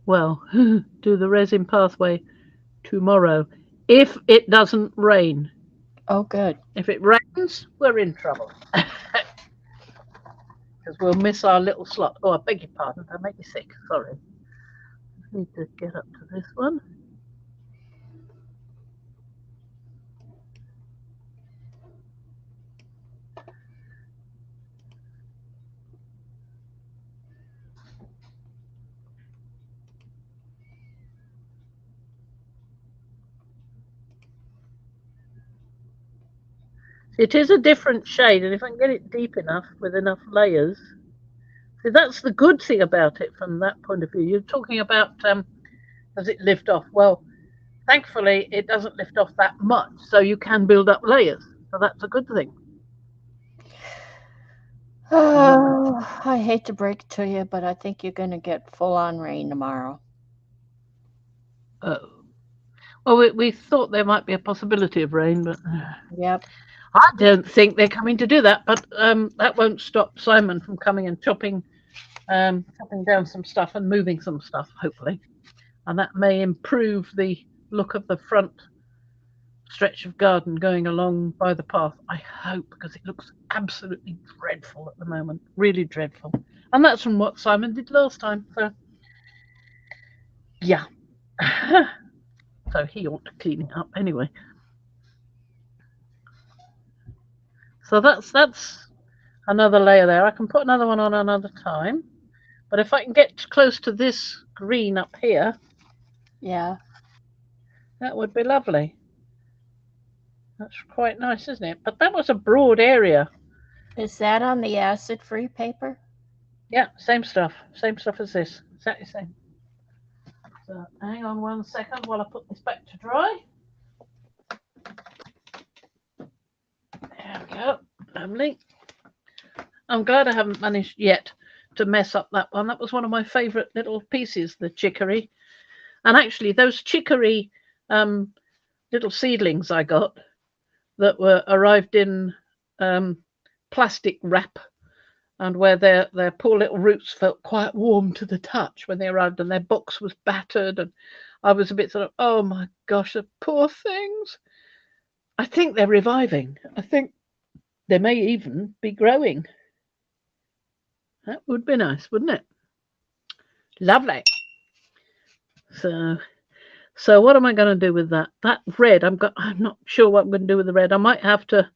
well, do the resin pathway tomorrow, if it doesn't rain. Oh, good. If it rains, we're in trouble. Because we'll miss our little slot. Oh, I beg your pardon. That make you sick. Sorry. I need to get up to this one. It is a different shade, and if I can get it deep enough with enough layers, see, that's the good thing about it from that point of view. You're talking about does it lift off? Well, thankfully, it doesn't lift off that much, so you can build up layers. So that's a good thing. Oh, I hate to break it to you, but I think you're going to get full-on rain tomorrow. Oh. Well, we thought there might be a possibility of rain, but Yep. I don't think they're coming to do that. But that won't stop Simon from coming and chopping down some stuff and moving some stuff, hopefully. And that may improve the look of the front stretch of garden going along by the path. I hope, because it looks absolutely dreadful at the moment. Really dreadful. And that's from what Simon did last time. So, yeah. So he ought to clean it up anyway. So that's another layer there. I can put another one on another time. But if I can get close to this green up here, Yeah. that would be lovely. That's quite nice, isn't it? But that was a broad area. Is that on the acid-free paper? Yeah, same stuff. Same stuff as this. Exactly the same. So hang on 1 second while I put this back to dry. There we go. Lovely. I'm glad I haven't managed yet to mess up that one. That was one of my favourite little pieces, the chicory. And actually, those chicory little seedlings I got that were arrived in plastic wrap, and where their poor little roots felt quite warm to the touch when they arrived, and their box was battered, and I was a bit sort of, oh my gosh, the poor things. I think they're reviving. I think they may even be growing. That would be nice, wouldn't it? Lovely. So what am I going to do with that? That red, I'm not sure what I'm going to do with the red. I might have to.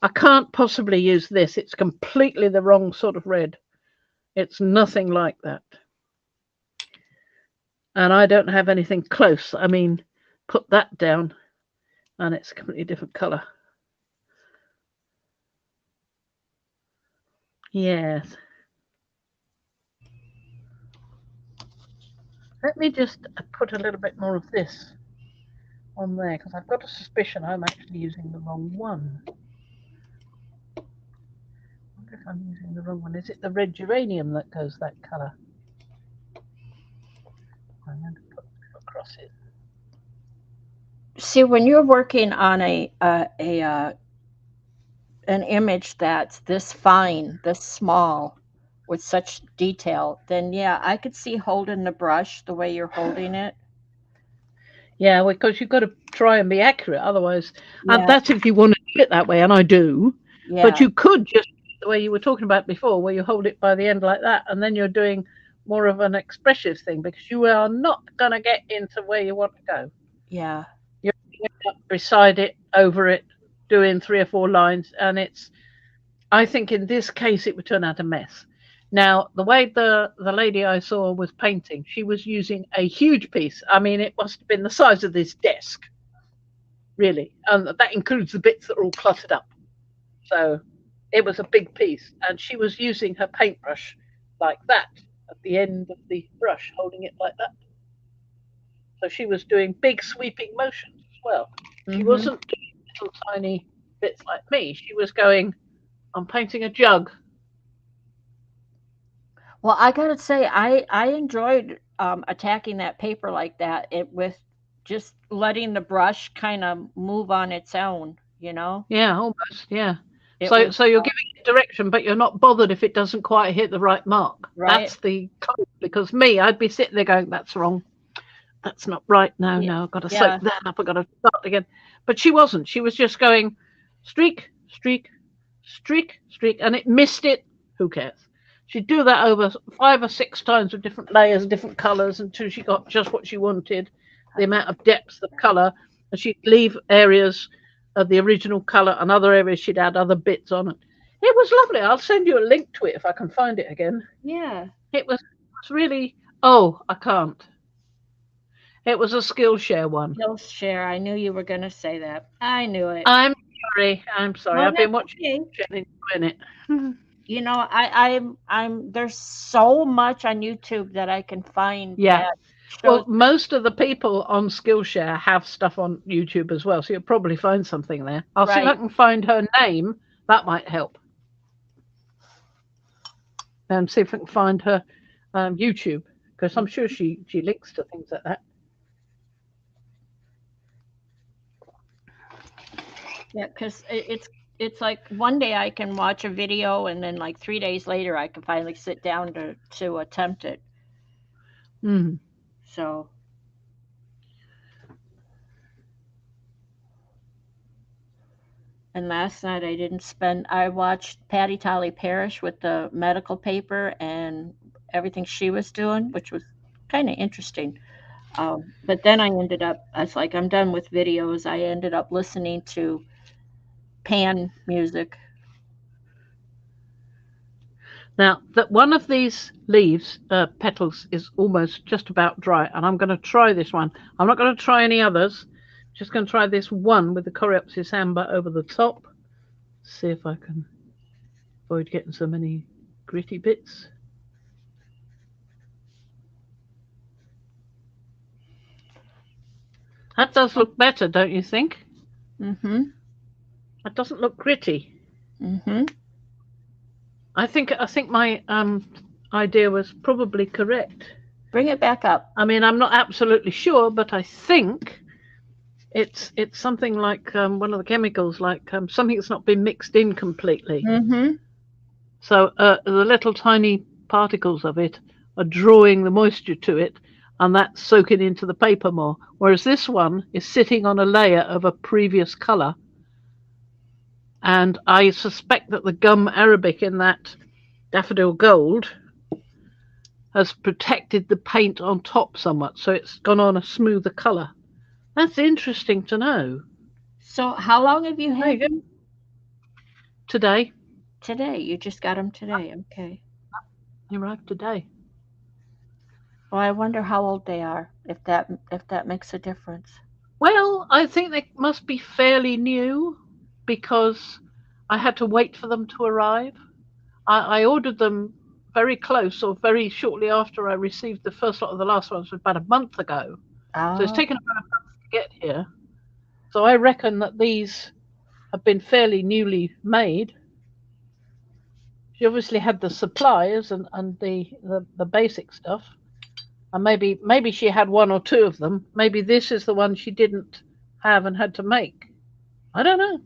I can't possibly use this. It's completely the wrong sort of red. It's nothing like that. And I don't have anything close. I mean, put that down and it's a completely different colour. Yes. Let me just put a little bit more of this on there, because I've got a suspicion I'm actually using the wrong one. I wonder if I'm using the wrong one. Is it the red geranium that goes that colour? I'm going to put across it. See, when you're working on an image that's this fine, this small, with such detail, then yeah, I could see holding the brush the way you're holding it. Yeah, because you've got to try and be accurate, otherwise, and Yeah, that's if you want to do it that way, and I do. yeah, But you could just do it the way you were talking about before, where you hold it by the end like that, and then you're doing more of an expressive thing, because you are not going to get into where you want to go. yeah. You're up beside it, over it, doing 3 or 4 lines, and I think in this case it would turn out a mess. Now, the way the lady I saw was painting, she was using a huge piece. I mean, it must have been the size of this desk, really, and that includes the bits that are all cluttered up. So it was a big piece, and she was using her paintbrush like that at the end of the brush, holding it like that. So she was doing big sweeping motions as well. She wasn't doing little tiny bits like me. She was going, I'm painting a jug. Well, I gotta say, I enjoyed attacking that paper like that. It with just letting the brush kind of move on its own. Yeah, almost. Yeah. It So was you're giving it direction, but you're not bothered if it doesn't quite hit the right mark. right. That's the code. Because me, I'd be sitting there going, "That's wrong. That's not right. No, Yeah, I've got to yeah, soak that up. I've got to start again." But she wasn't. She was just going, streak, streak, streak, streak, and it missed it. Who cares? She'd do that over 5 or 6 times with different layers, different colours, until she got just what she wanted, the amount of depth of colour, and she'd leave areas of the original colour, and other areas she'd add other bits on it. It was lovely. I'll send you a link to it if I can find it again. yeah. It was really. Oh, I can't. It was a Skillshare one. Skillshare. I knew you were gonna say that. I knew it. I'm sorry. I'm sorry. Oh, I've been that's watching okay. Skillshare and enjoying it. I'm there's so much on YouTube that I can find Yeah. that Well, shows. most of the people on Skillshare have stuff on YouTube as well, so you'll probably find something there. I'll see if I Right. can find her name. That might help. And see if I can find her YouTube, because I'm sure she links to things like that. Yeah, because it's like one day I can watch a video and then like 3 days later I can finally sit down to attempt it. Mm. So and last night I watched Patty Tolly Parrish with the medical paper and everything she was doing, which was kind of interesting. But then I was like, I'm done with videos. I ended up listening to pan music. Now, that one of these leaves, petals, is almost just about dry, and I'm going to try this one. I'm not going to try any others. Just going to try this one with the Coreopsis amber over the top. See if I can avoid getting so many gritty bits. That does look better, don't you think? Mm-hmm. That doesn't look gritty. Mm-hmm. I think my idea was probably correct. Bring it back up. I mean, I'm not absolutely sure, but I think it's something like one of the chemicals, like something that's not been mixed in completely. Mm-hmm. So the little tiny particles of it are drawing the moisture to it, and that's soaking into the paper more. Whereas this one is sitting on a layer of a previous colour. And I suspect that the gum arabic in that daffodil gold has protected the paint on top somewhat, so it's gone on a smoother colour. That's interesting to know. So how long have you There had you go. them? Today. Today. You just got them today. Okay. They arrived today. Well, I wonder how old they are, if that makes a difference. Well, I think they must be fairly new, because I had to wait for them to arrive. I ordered them very close, or very shortly after I received the first lot of the last ones, was about a month ago. So it's taken about a month to get here. So I reckon that these have been fairly newly made. She obviously had the supplies and the basic stuff. And maybe she had one or two of them. Maybe this is the one she didn't have and had to make. I don't know.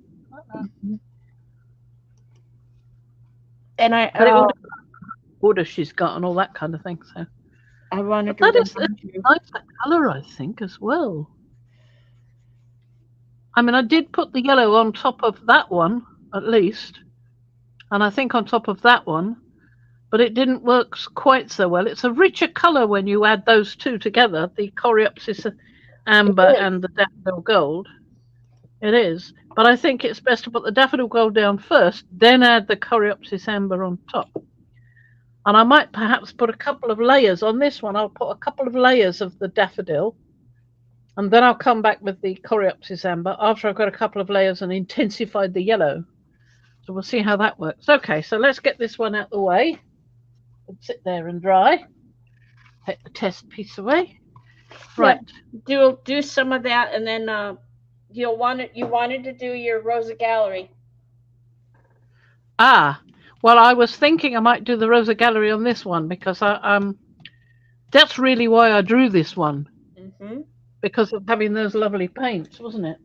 And But it all depends on what order she's got and all that kind of thing. So I wanted that to is a nicer colour, I think, as well. I mean, I did put the yellow on top of that one, at least. And I think on top of that one. But it didn't work quite so well. It's a richer colour when you add those two together, the Coreopsis amber and the daffodil gold. It is. But I think it's best to put the daffodil gold down first, then add the Coreopsis amber on top. And I might perhaps put a couple of layers on this one. I'll put a couple of layers of the daffodil, and then I'll come back with the Coreopsis amber after I've got a couple of layers and intensified the yellow. So we'll see how that works. Okay, so let's get this one out of the way. Sit there and dry. Take the test piece away. Right. Do some of that, and then you wanted to do your Rosa Gallery. Well, I was thinking I might do the Rosa Gallery on this one because that's really why I drew this one. Because of having those lovely paints, wasn't it?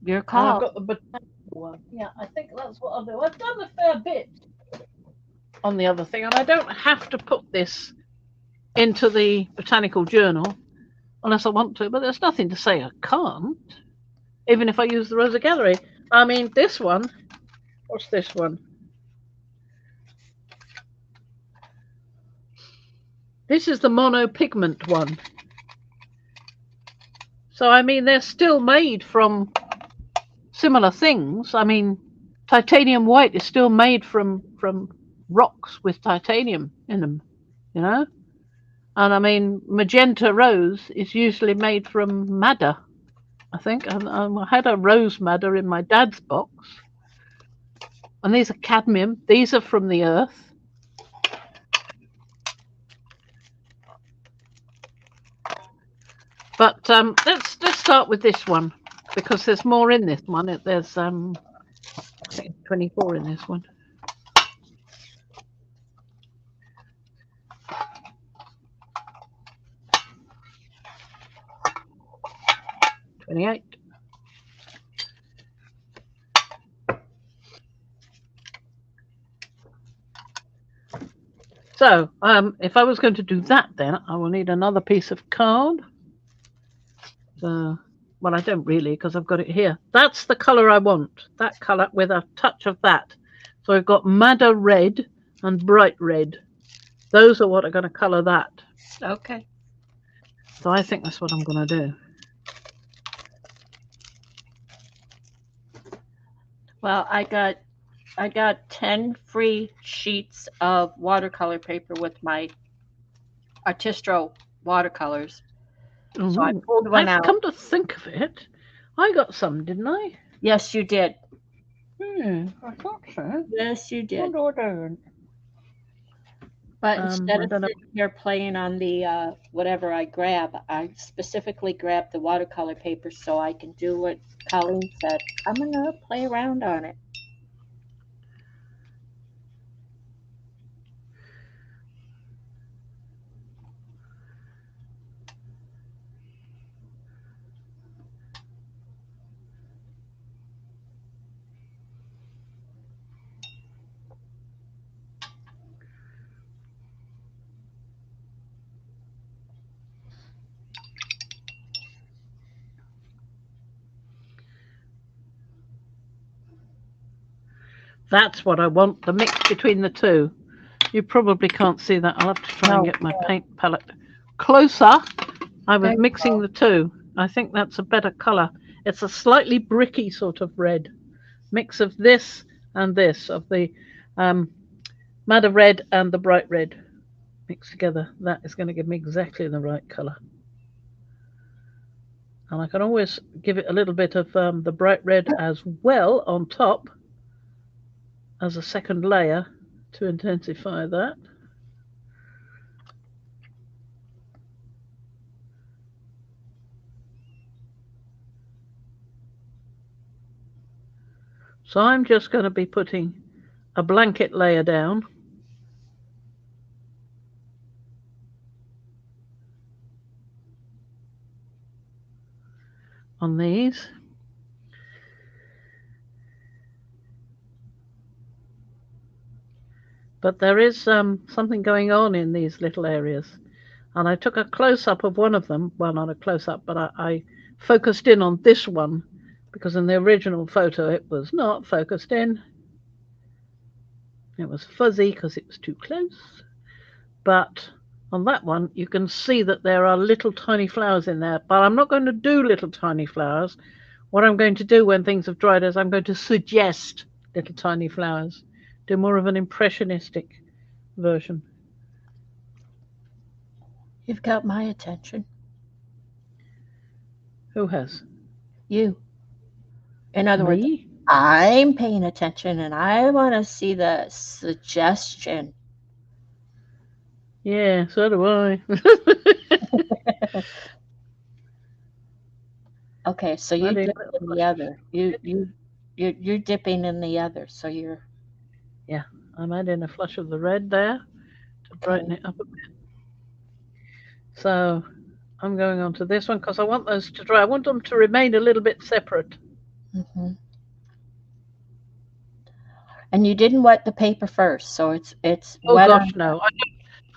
Your call. I've got the botanical one. Yeah, I think that's what I'll do. I've done a fair bit on the other thing, and I don't have to put this into the botanical journal unless I want to, but there's nothing to say I can't, even if I use the Rosa Gallery. I mean, this one, what's this one? This is the monopigment one. So, I mean, they're still made from similar things. I mean, titanium white is still made from rocks with titanium in them, you know? And I mean, magenta rose is usually made from madder, I think. I had a rose madder in my dad's box. And these are cadmium. These are from the earth. But let's start with this one, because there's more in this one. There's I think 24 in this one. So, if I was going to do that, then I will need another piece of card. Well, I don't really, because I've got it here. That's the colour I want. That colour with a touch of that. So I've got madder red and bright red. Those are what are going to colour that. Okay. So I think that's what I'm going to do. Well, I got 10 free sheets of watercolor paper with my Artistro watercolors. So I pulled one out. Come to think of it, I got some, didn't I? Yes, you did. I thought so. Yes, you did. What do I do? But instead of sitting here playing on the whatever I grab, I specifically grabbed the watercolor paper so I can do what Colleen said. I'm going to play around on it. That's what I want, the mix between the two. You probably can't see that. I'll have to try and get my paint palette closer. I was mixing the two. I think that's a better colour. It's a slightly bricky sort of red. Mix of this and this, of the madder red and the bright red mixed together. That is going to give me exactly the right colour. And I can always give it a little bit of the bright red as well on top as a second layer to intensify that. So I'm just going to be putting a blanket layer down. On these. But there is something going on in these little areas. And I took a close-up of one of them. Well, not a close-up, but I focused in on this one because in the original photo it was not focused in. It was fuzzy because it was too close. But on that one, you can see that there are little tiny flowers in there. But I'm not going to do little tiny flowers. What I'm going to do when things have dried is I'm going to suggest little tiny flowers. Do more of an impressionistic version. You've got my attention. Who has? You. In other words, Me? I'm paying attention and I want to see the suggestion. Yeah, so do I. Okay, so you dip in the other. You're dipping in the other, so you're. Yeah, I'm adding a flush of the red there to brighten it up a bit. So I'm going on to this one because I want those to dry. I want them to remain a little bit separate. Mm-hmm. And you didn't wet the paper first, so it's Oh wet. gosh, no!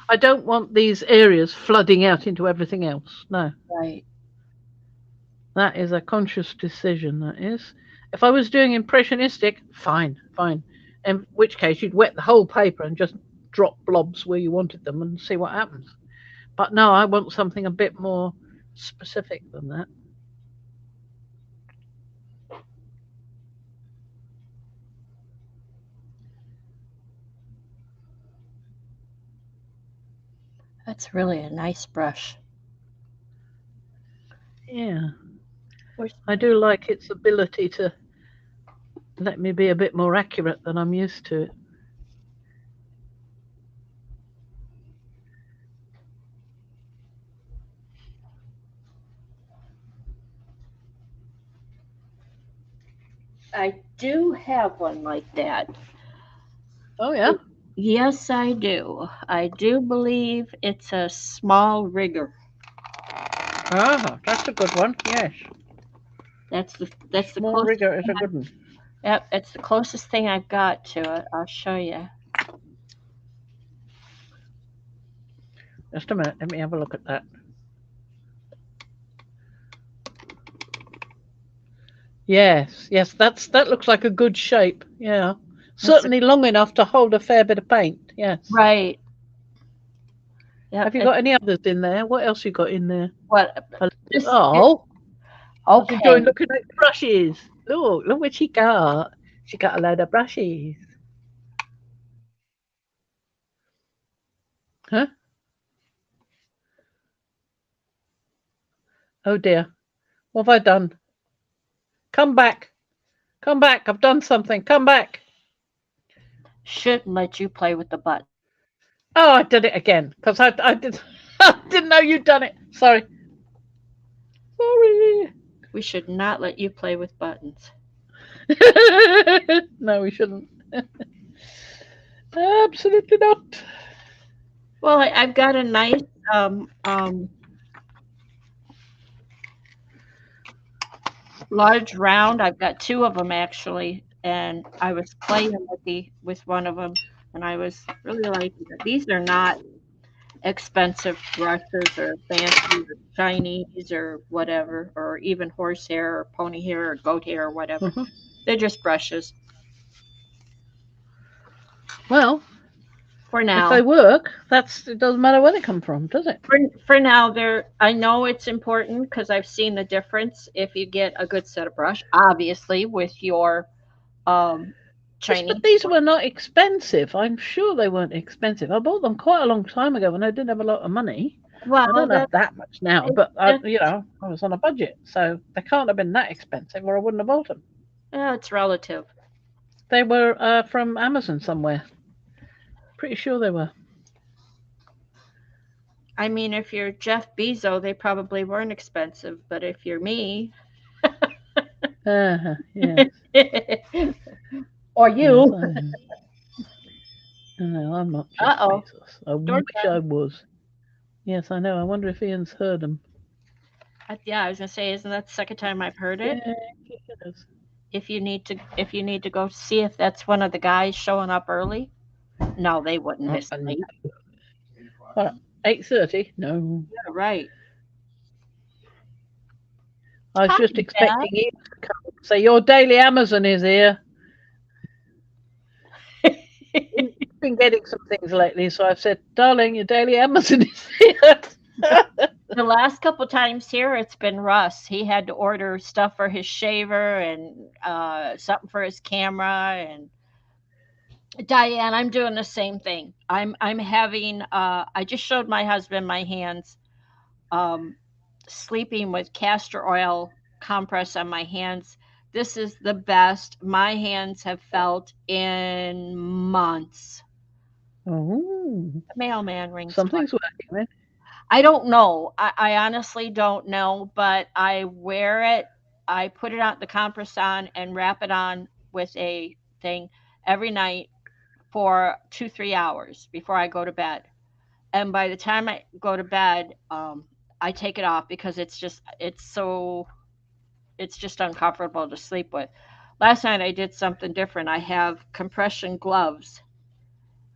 I don't want these areas flooding out into everything else. No. Right. That is a conscious decision. That is. If I was doing impressionistic, fine. In which case, you'd wet the whole paper and just drop blobs where you wanted them and see what happens. But no, I want something a bit more specific than that. That's really a nice brush. Yeah. I do like its ability to let me be a bit more accurate than I'm used to. I do have one like that. Oh, yeah? Yes, I do. I do believe it's a small rigger. Ah, that's a good one. Yes. That's the Small rigger is a good one. Yep, it's the closest thing I've got to it. I'll show you. Just a minute. Let me have a look at that. Yes, that looks like a good shape. Yeah. Certainly long enough to hold a fair bit of paint. Yes. Right. Yep, Have you got any others in there? What else you got in there? What? Oh. Okay. I'm enjoying looking at brushes. Look what she got. She got a load of brushes. Huh? Oh dear. What have I done? Come back. Come back. I've done something. Come back. Shouldn't let you play with the button. Oh, I did it again because I didn't know you'd done it. Sorry. We should not let you play with buttons. No, we shouldn't. Absolutely not. Well, I've got a nice large round. I've got two of them actually, and I was playing with one of them, and I was really liking it. These are not expensive brushes or fancy or Chinese or whatever, or even horsehair or pony hair or goat hair or whatever. Mm-hmm. They're just brushes. Well, for now, if they work, it doesn't matter where they come from, does it? For now, I know it's important because I've seen the difference if you get a good set of brush. Obviously, with your Chinese. Yes, but these were not expensive. I'm sure they weren't expensive. I bought them quite a long time ago when I didn't have a lot of money. Well, I don't have that much now, but I was on a budget, so they can't have been that expensive, or I wouldn't have bought them. Yeah, it's relative. They were from Amazon somewhere. Pretty sure they were. I mean, if you're Jeff Bezos, they probably weren't expensive, but if you're me, Yeah. or Yes, you, I am. No, I'm not Jeff uh-oh, Bezos. I door wish I was. Yes, I know. I wonder if Ian's heard them. yeah, I was gonna say, isn't that the second time I've heard it? Yeah, he has. If you need to go see if that's one of the guys showing up early. No, they wouldn't this late. What, 8:30? No. Yeah, right. I was Hi, just Dad. expecting Ian to come and say, your daily Amazon is here. He's been getting some things lately, so I've said, darling, your daily Amazon is here. The last couple times here, it's been Russ. He had to order stuff for his shaver and something for his camera. And Diane, I'm doing the same thing. I'm having. I just showed my husband my hands. Sleeping with castor oil compress on my hands. This is the best my hands have felt in months. Oh, The mailman rings. something's working then. I don't know. I honestly don't know, but I wear it. I put it on the compress on and wrap it on with a thing every night for 2-3 hours before I go to bed. And by the time I go to bed, I take it off because it's just uncomfortable to sleep with. Last night I did something different. I have compression gloves,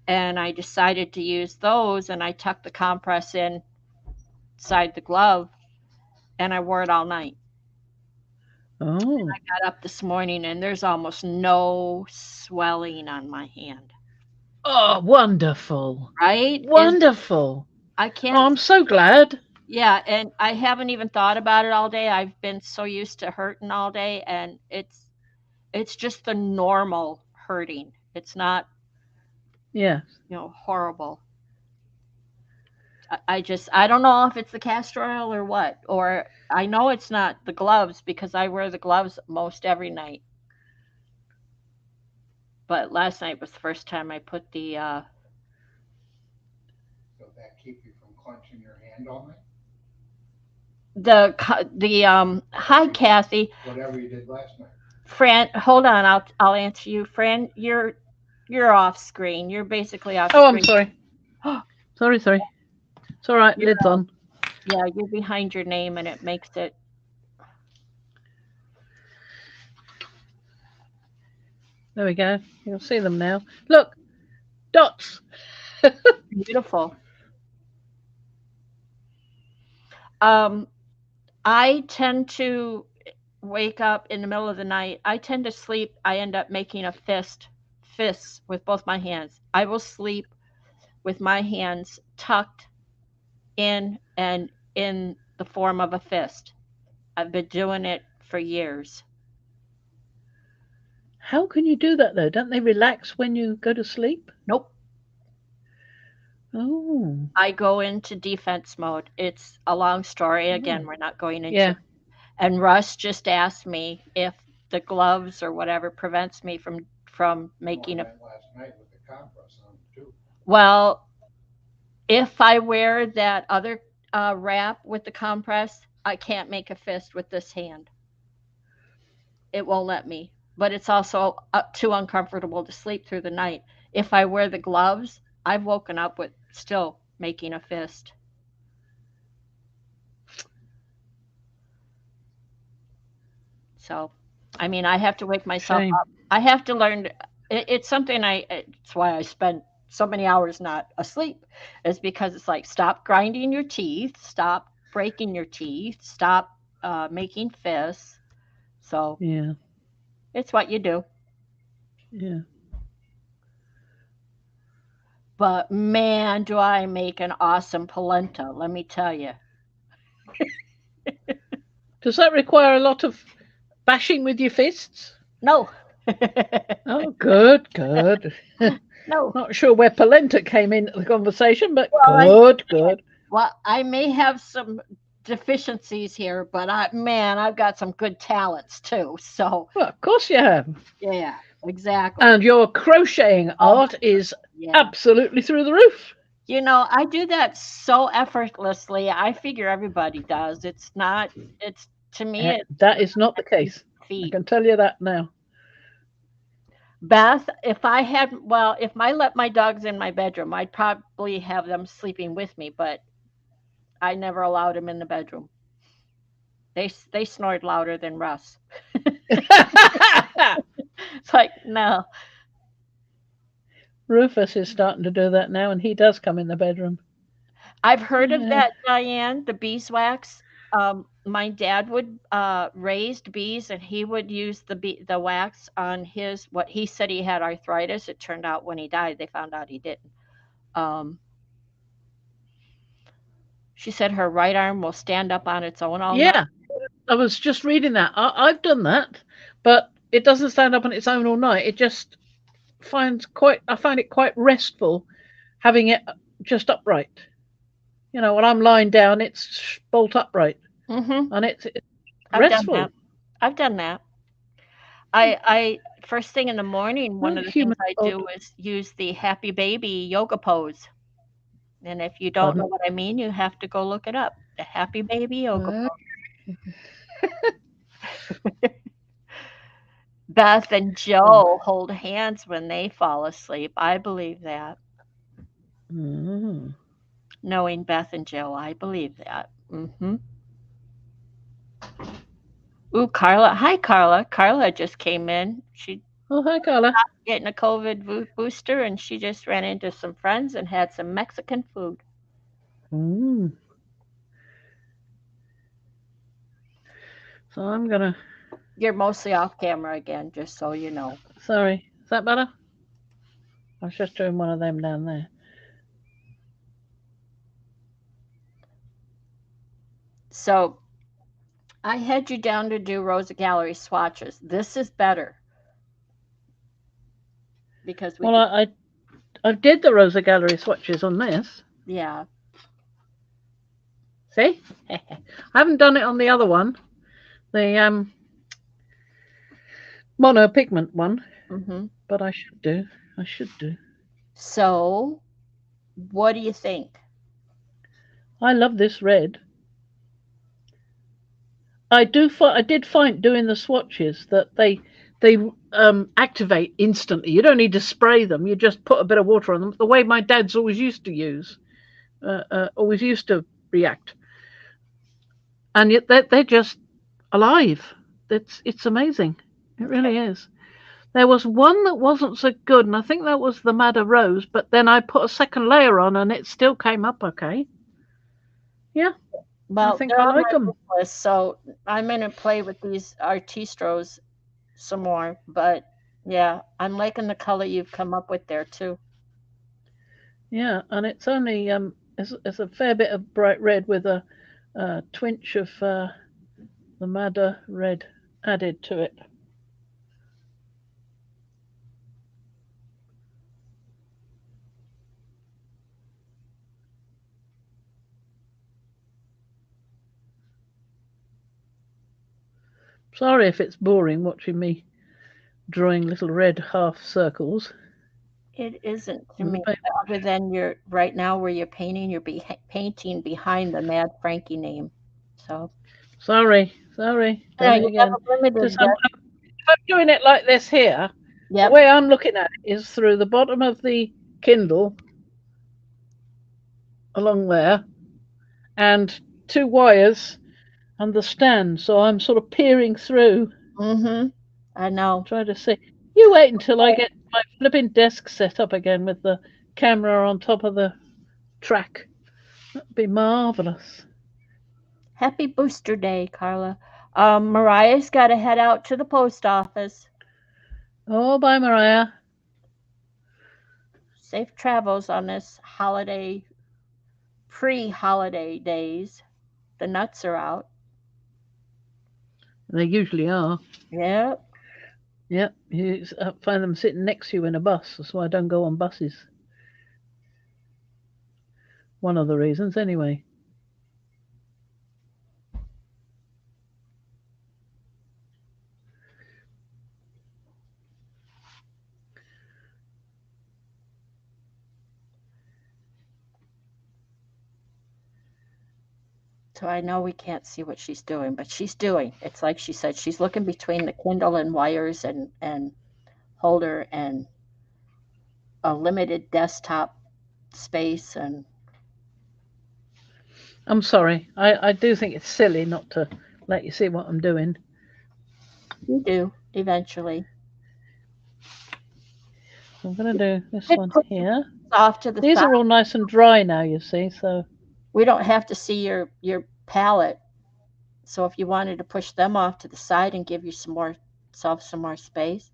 and I decided to use those, and I tucked the compress inside the glove, and I wore it all night. Oh, I got up this morning, and there's almost no swelling on my hand. oh, wonderful. Right? Wonderful. I Oh, can't. I'm so glad. Yeah, and I haven't even thought about it all day. I've been so used to hurting all day, and it's just the normal hurting. It's not, Yeah. horrible. I don't know if it's the castor oil or what, or I know it's not the gloves because I wear the gloves most every night. But last night was the first time I put the So that keep you from clenching your hand all night? hi Kathy. Whatever you did last night. Fran, hold on, I'll answer you. Fran, you're off screen. You're basically off Oh, I'm screen. sorry. Sorry. It's all right. Lid's on. Yeah, you're behind your name and it makes it. There we go. You'll see them now. Look, dots. Beautiful. I tend to wake up in the middle of the night. I tend to sleep. I end up making a fists with both my hands. I will sleep with my hands tucked in and in the form of a fist. I've been doing it for years. How can you do that though? Don't they relax when you go to sleep? Nope. Oh. I go into defense mode. It's a long story. Again, we're not going into. Yeah. And Russ just asked me if the gloves or whatever prevents me from making a. Last night with the compress on too. Well, if I wear that other wrap with the compress, I can't make a fist with this hand. It won't let me. But it's also too uncomfortable to sleep through the night. If I wear the gloves, I've woken up with still making a fist. So, I mean, I have to wake myself Shame. up. I have to learn. It's something it's why I spend so many hours not asleep. Is because it's like, stop grinding your teeth, stop breaking your teeth, stop making fists. So, Yeah. it's what you do. Yeah. But man, do I make an awesome polenta, let me tell you. Does that require a lot of bashing with your fists? No. Oh, good, good. No. Not sure where polenta came into the conversation, but Well, good. Well, I may have some deficiencies here, but I've got some good talents too. So, Well, of course you have. yeah. Exactly. And your crocheting art is Yeah. absolutely through the roof. You know, I do that so effortlessly. I figure everybody does. It's not, it's, to me, it's That is not the case. I feet. can tell you that now. Beth, if I had, well, if I let my dogs in my bedroom, I'd probably have them sleeping with me, but I never allowed them in the bedroom. They snored louder than Russ. It's like, no. Rufus is starting to do that now, and he does come in the bedroom. I've heard of Yeah. that, Diane, the beeswax. My dad would raised bees, and he would use the wax on his. What he said he had arthritis. It turned out when he died, they found out he didn't. Um, she said her right arm will stand up on its own all night. Yeah, I was just reading that. I've done that, but it doesn't stand up on its own all night. It just I find it quite restful having it just upright. When I'm lying down, it's bolt upright, Mm-hmm. and it's I've done restful. that. I've done that. I first thing in the morning, one of the things Human. I do is use the happy baby yoga pose. And if you don't know Pardon? what I mean, you have to go look it up. The happy baby yoga Uh, pose. Beth and Joe hold hands when they fall asleep. I believe that. mm. Knowing Beth and Joe, I believe that. Mm-hmm. Ooh, Carla. Hi, Carla. Carla just came in. She Oh, hi, Carla. getting a COVID booster, and she just ran into some friends and had some Mexican food. Mm. So I'm gonna. You're mostly off camera again, just so you know. Sorry, is that better? I was just doing one of them down there. So I had you down to do Rosa Gallery swatches. This is better because we. Well, I did the Rosa Gallery swatches on this. Yeah. See, I haven't done it on the other one, the mono pigment one, Mm-hmm. but I should do. I should do. So, what do you think? I love this red. I did find doing the swatches that they activate instantly. You don't need to spray them. You just put a bit of water on them. The way my dad's always used to always used to react, and yet they're just alive. It's amazing. It really is. There was one that wasn't so good, and I think that was the Madder Rose. But then I put a second layer on, and it still came up okay. Yeah, Well, I think they're I on like my them. list, so I'm gonna play with these artistros some more. But yeah, I'm liking the color you've come up with there too. Yeah, and it's only it's a fair bit of bright red with a twinge of the Madder red added to it. Sorry if it's boring watching me drawing little red half circles. It isn't to with me, paper. other than you're right now where you're painting, painting behind the Mad Frankie name. So Sorry, yeah, done it you have again. a limited. Just if I'm doing it like this here, the Yep. way I'm looking at it is through the bottom of the Kindle along there, and two wires and the stand. So I'm sort of peering through, Mm-hmm. I know. trying to see. You wait until I get my flipping desk set up again with the camera on top of the track. That'd be marvelous. Happy Booster Day, Carla. Mariah's got to head out to the post office. Oh, bye, Mariah. Safe travels on this holiday, pre-holiday days. The nuts are out. They usually are. Yep. Yep, you find them sitting next to you in a bus. That's why I don't go on buses. One of the reasons, anyway. So I know we can't see what she's doing, but she's doing. It's like she said, she's looking between the Kindle and wires and holder and a limited desktop space. And I'm sorry. I do think it's silly not to let you see what I'm doing. you do eventually. I'm going to do this It one puts here. off to the These side. are all nice and dry now, you see, so We don't have to see your palette. So if you wanted to push them off to the side and give you some more space.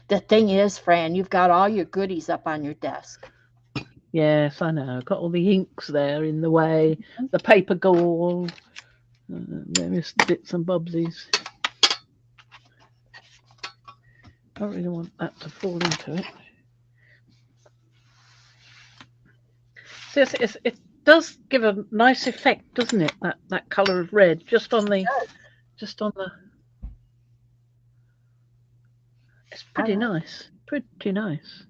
The thing is, Fran, you've got all your goodies up on your desk. yes, I know. Got all the inks there in the way, the paper gauze, various bits and bobsies. I don't really want that to fall into it. So it does give a nice effect, doesn't it? That colour of red just on the. It's pretty nice. Pretty nice.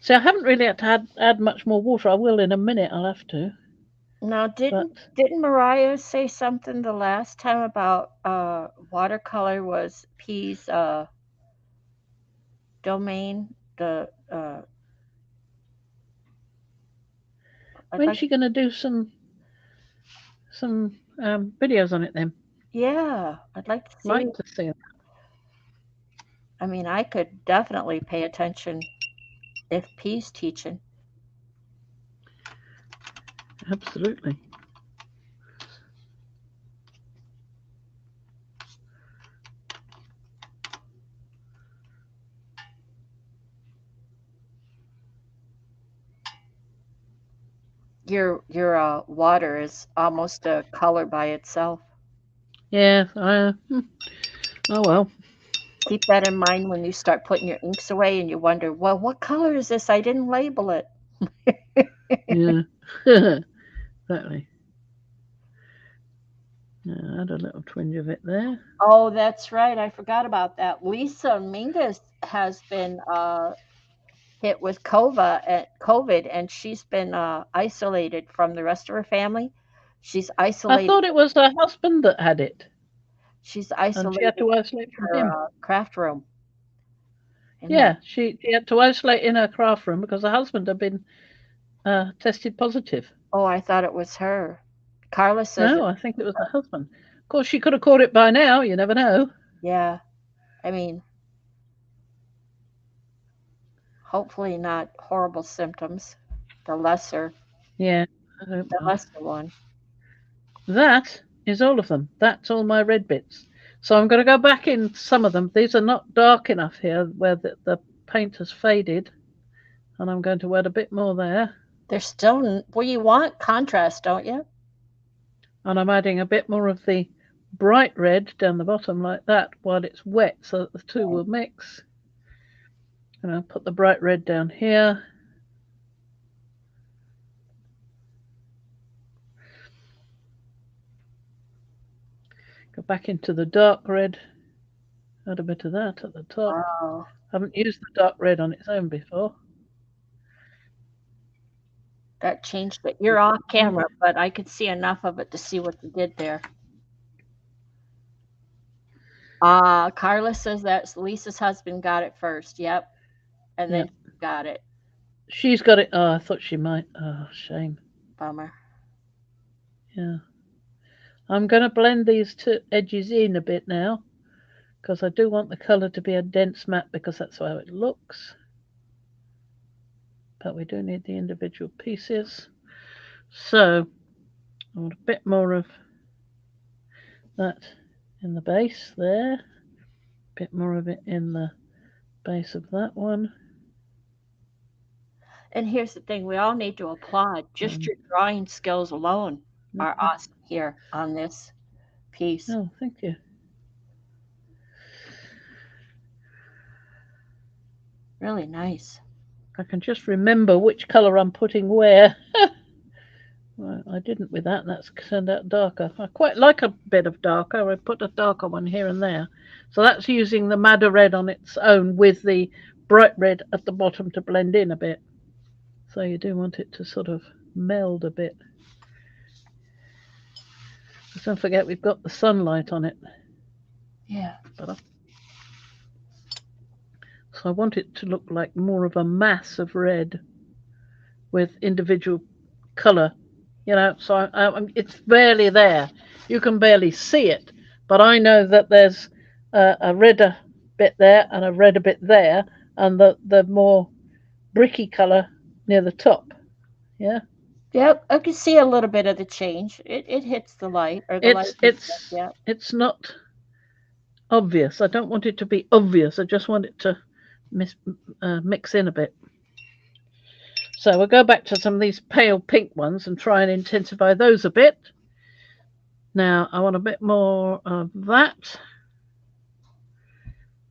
So I haven't really had to add much more water. I will in a minute. I'll have to. Now, didn't Mariah say something the last time about watercolor was P's domain? When's she going to do some videos on it then? Yeah, I'd like to see. Like to see it. I mean, I could definitely pay attention if P's teaching. Absolutely. Your water is almost a color by itself. Yeah. Oh well. Keep that in mind when you start putting your inks away and you wonder, well, what color is this? I didn't label it. Yeah. Exactly. Add a little twinge of it there. Oh, that's right. I forgot about that. Lisa Mingus has been hit with COVID, and she's been isolated from the rest of her family. She's isolated. I thought it was her husband that had it. She's And isolated she had to isolate from him. her craft room. Yeah, she had to isolate in her craft room because her husband had been tested positive. Oh, I thought it was her. Carla says no, I think it was her husband. Of course, she could have caught it by now. You never know. Yeah, I mean, hopefully not horrible symptoms. The lesser. Yeah, the lesser one. That is all of them. That's all my red bits. So I'm going to go back in some of them. These are not dark enough here where the paint has faded. And I'm going to add a bit more there. They're still, well, you want contrast, don't you? And I'm adding a bit more of the bright red down the bottom like that while it's wet so that the two will mix. And I'll put the bright red down here. Go back into the dark red. Add a bit of that at the top. Wow. Haven't used the dark red on its own before. That changed it. You're off camera, but I could see enough of it to see what you did there. Carla says that Lisa's husband got it first. Yep. And then got it. She's got it. Oh, I thought she might. Oh, shame. Bummer. Yeah. I'm going to blend these two edges in a bit now because I do want the colour to be a dense matte because that's how it looks. But we do need the individual pieces. So I want a bit more of that in the base there. A bit more of it in the base of that one. And here's the thing, we all need to applaud. Just your drawing skills alone are awesome here on this piece. Oh, thank you. Really nice. I can just remember which colour I'm putting where. Well, I didn't with that, and that's turned out darker. I quite like a bit of darker. I put a darker one here and there. So that's using the madder red on its own with the bright red at the bottom to blend in a bit. So you do want it to sort of meld a bit. Don't forget we've got the sunlight on it. Yeah. So I want it to look like more of a mass of red with individual colour, so it's barely there. You can barely see it, but I know that there's a redder bit there and a redder bit there, and the more bricky colour near the top. Yeah, Yep, I can see a little bit of the change. It hits the light, or the light hits it, yeah. It's not obvious. I don't want it to be obvious. I just want it to mix in a bit. So we'll go back to some of these pale pink ones and try and intensify those a bit. Now I want a bit more of that.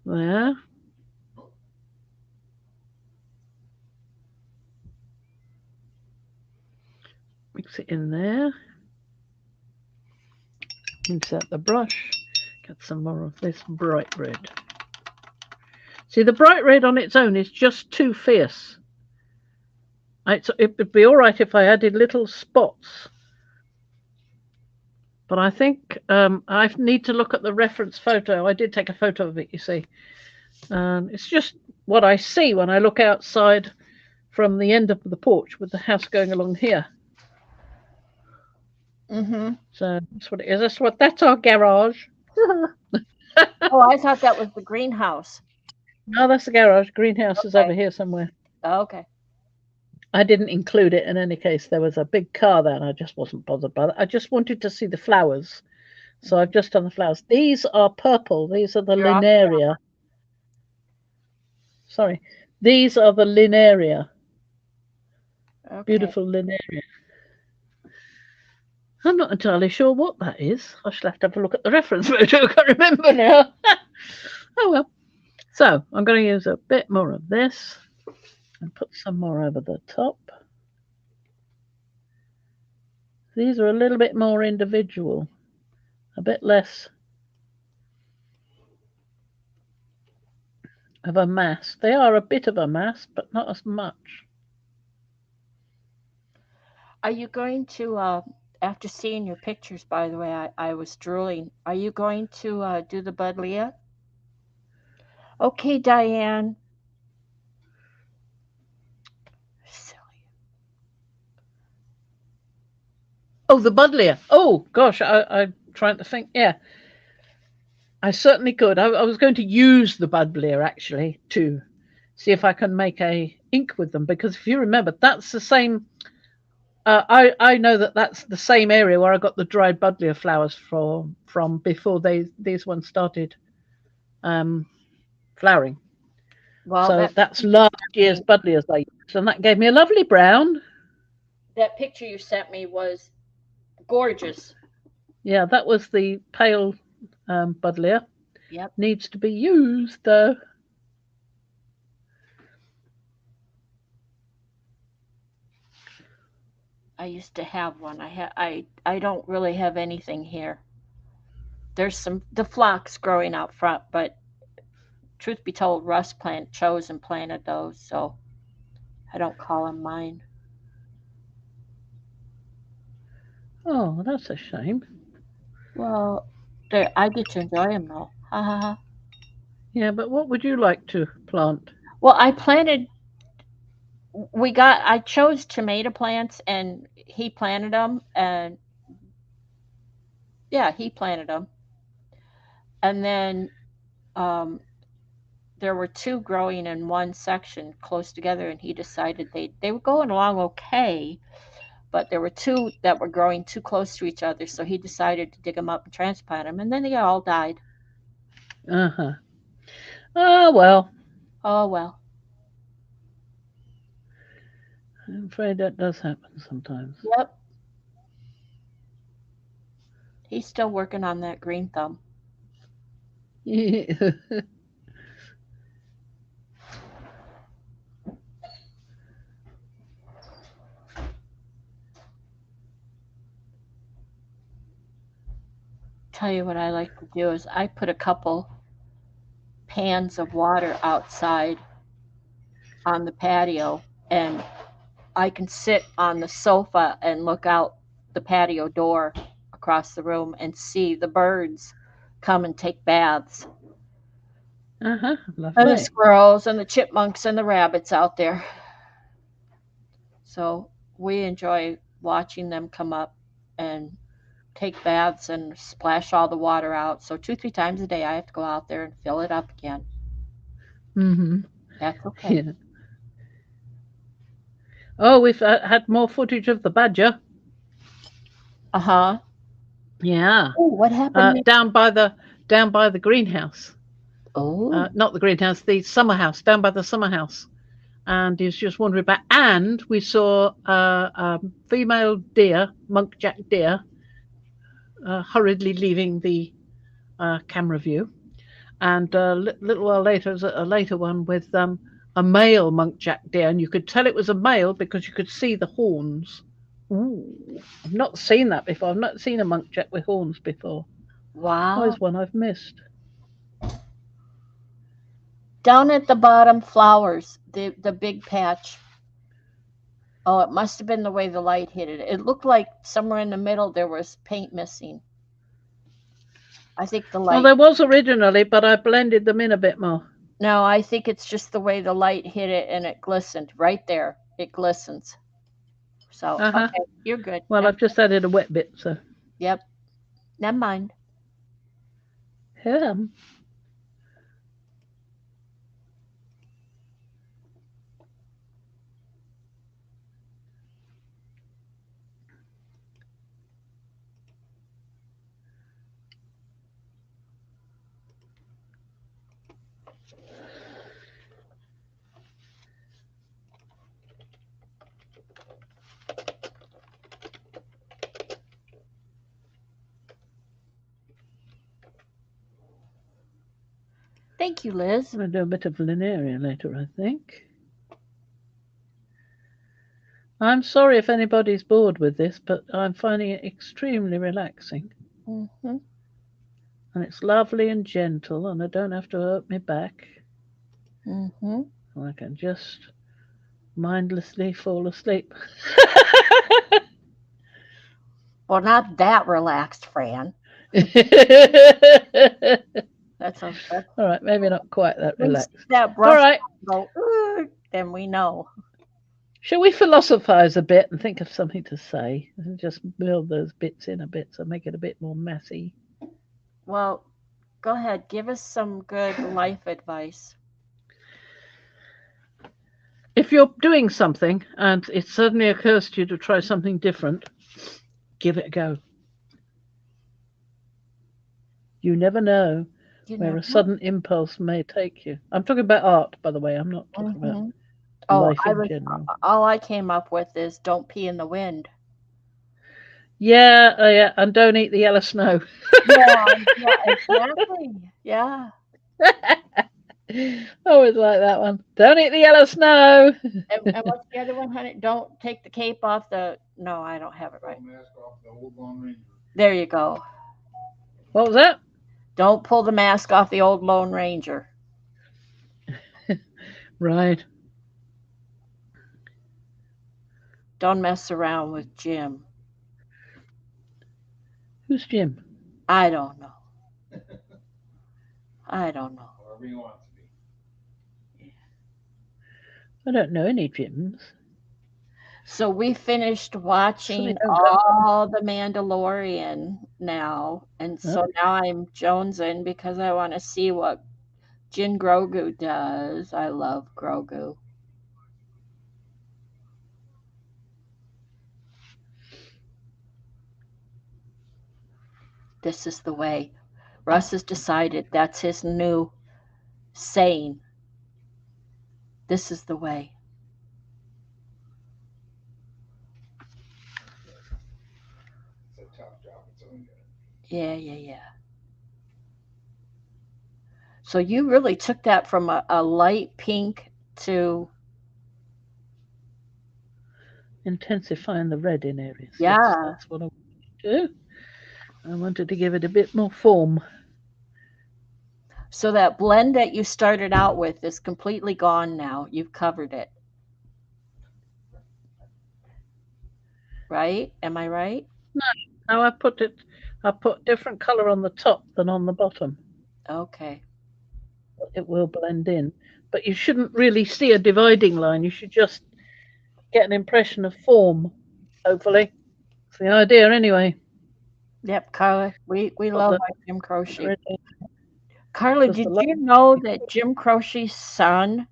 There. Mix it in there. Insert the brush. Get some more of this bright red. See, the bright red on its own is just too fierce. It would be all right if I added little spots. But I think I need to look at the reference photo. I did take a photo of it, you see. It's just what I see when I look outside from the end of the porch with the house going along here. Mm-hmm. So that's what it is. That's our garage. Oh, I thought that was the greenhouse. No, that's the garage. Greenhouse is over here somewhere. Oh, okay. I didn't include it in any case. There was a big car there and I just wasn't bothered by that. I just wanted to see the flowers. So I've just done the flowers. These are purple. These are the Linaria. Sorry. These are the Linaria. Okay. Beautiful Linaria. I'm not entirely sure what that is. I shall have to have a look at the reference photo. I can't remember now. Oh well. So I'm going to use a bit more of this and put some more over the top. These are a little bit more individual, a bit less of a mass. They are a bit of a mass, but not as much. Are you going to, after seeing your pictures, by the way, I was drooling, are you going to do the Buddleia? Okay, Diane. Silly. Oh, the Buddleia. Oh, gosh, I'm trying to think. Yeah, I certainly could. I was going to use the Buddleia, actually, to see if I can make a ink with them. Because if you remember, that's the same... I know that that's the same area where I got the dried Buddleia flowers from before these ones started flowering. Well, so that's last year's Buddleias I used, and that gave me a lovely brown. That picture you sent me was gorgeous. Yeah, that was the pale Buddleia. Yep. Needs to be used though. I used to have one. I don't really have anything here. There's the phlox growing out front, but truth be told, Russ chose and planted those, so I don't call them mine. Oh, that's a shame. Well, I get to enjoy them though. Ha ha ha. Yeah, but what would you like to plant? Well, I chose tomato plants, and he planted them, and yeah, he planted them. And then there were two growing in one section close together, and he decided they were going along okay, but there were two that were growing too close to each other, so he decided to dig them up and transplant them, and then they all died. Uh-huh. Oh, well. Oh, well. I'm afraid that does happen sometimes. Yep. He's still working on that green thumb. Tell you what I like to do is I put a couple pans of water outside on the patio, and I can sit on the sofa and look out the patio door across the room and see the birds come and take baths. And the Lovely. squirrels and the chipmunks and the rabbits out there. So we enjoy watching them come up and take baths and splash all the water out. So 2-3 times a day I have to go out there and fill it up again. Mm-hmm. That's okay. Yeah. Oh, we've had more footage of the badger. Uh-huh. Yeah. Oh, what happened? Down by the greenhouse. Oh. Not the greenhouse, the summer house, down by the summer house. And he was just wandering back. And we saw a female deer, munkjack deer, hurriedly leaving the camera view. And a little while later, was a later one with a male munkjack deer, and you could tell it was a male because you could see the horns. Ooh, I've not seen that before. I've not seen a munkjack with horns before. Wow. There's one I've missed. Down at the bottom, flowers, the big patch. Oh, it must have been the way the light hit it. It looked like somewhere in the middle there was paint missing. I think the light. Well, there was originally, but I blended them in a bit more. No, I think it's just the way the light hit it and it glistened right there. It glistens. So, okay, you're good. Well, I've just added a wet bit, so. Yep. Never mind. Yeah. Thank you, Liz. I'm going to do a bit of Linearia later, I think. I'm sorry if anybody's bored with this, but I'm finding it extremely relaxing. Mm-hmm. And it's lovely and gentle, and I don't have to hurt my back. Mm-hmm. I can just mindlessly fall asleep. Well, not that relaxed, Fran. That's all right. Maybe not quite that relaxed. That all right. Go, then we know. Shall we philosophize a bit and think of something to say and just build those bits in a bit so make it a bit more messy? Well, go ahead. Give us some good life advice. If you're doing something and it suddenly occurs to you to try something different, give it a go. You never know where a sudden impulse may take you. I'm talking about art, by the way. I'm not talking about life in general. All I came up with is don't pee in the wind. Yeah, and don't eat the yellow snow. Yeah, exactly. Yeah. Always like that one. Don't eat the yellow snow. And what's the other one, honey? Don't take the cape off the... No, I don't have it right. Mask off the old Lone Ranger. There you go. What was that? Don't pull the mask off the old Lone Ranger. Right. Don't mess around with Jim. Who's Jim? I don't know. I don't know. Whoever you want to be. I don't know any Jims. So we finished watching all the Mandalorian now. And so now I'm jonesing because I want to see what Jin Grogu does. I love Grogu. This is the way. Russ has decided that's his new saying. This is the way. It's a tough job. It's own good. Yeah. So you really took that from a light pink to intensifying the red in areas. Yeah. That's what I wanted to do. I wanted to give it a bit more form. So that blend that you started out with is completely gone now. You've covered it. Right? Am I right? No, I put it I put different colour on the top than on the bottom. Okay. It will blend in. But you shouldn't really see a dividing line. You should just get an impression of form, hopefully. It's the idea anyway. Yep, Carla. We Got love the our Jim Croce. ready. Carla, Does the did light you know that Jim Croce's son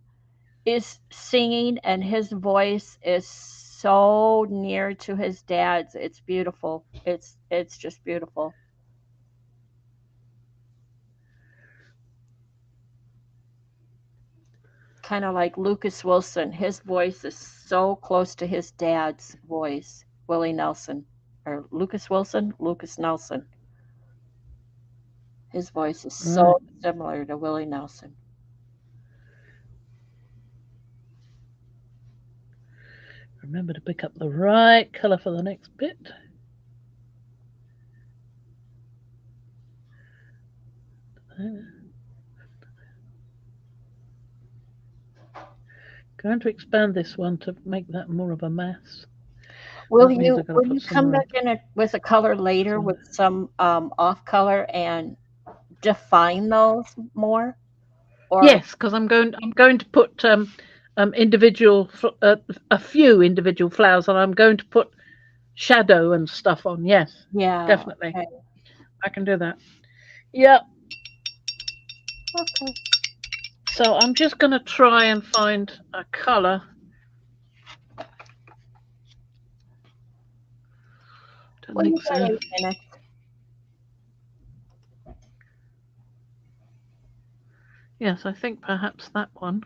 is singing and his voice is so near to his dad's? It's beautiful. It's just beautiful. Kind of like Lucas Wilson. His voice is so close to his dad's voice, Willie Nelson. Or Lucas Wilson? Lucas Nelson. His voice is right? so similar to Willie Nelson. Remember to pick up the right colour for the next bit. Going to expand this one to make that more of a mass. Will That means you I've got to will put you some come more. back in with a color later Some- with some off color and define those more? Or Yes, because I'm going to put individual a few individual flowers, and I'm going to put shadow and stuff on. Yes, yeah. definitely, Okay. I can do that. Yeah. Okay. So I'm just going to try and find a colour. Don't Well, think you got so. 8 minutes. Yes, I think perhaps that one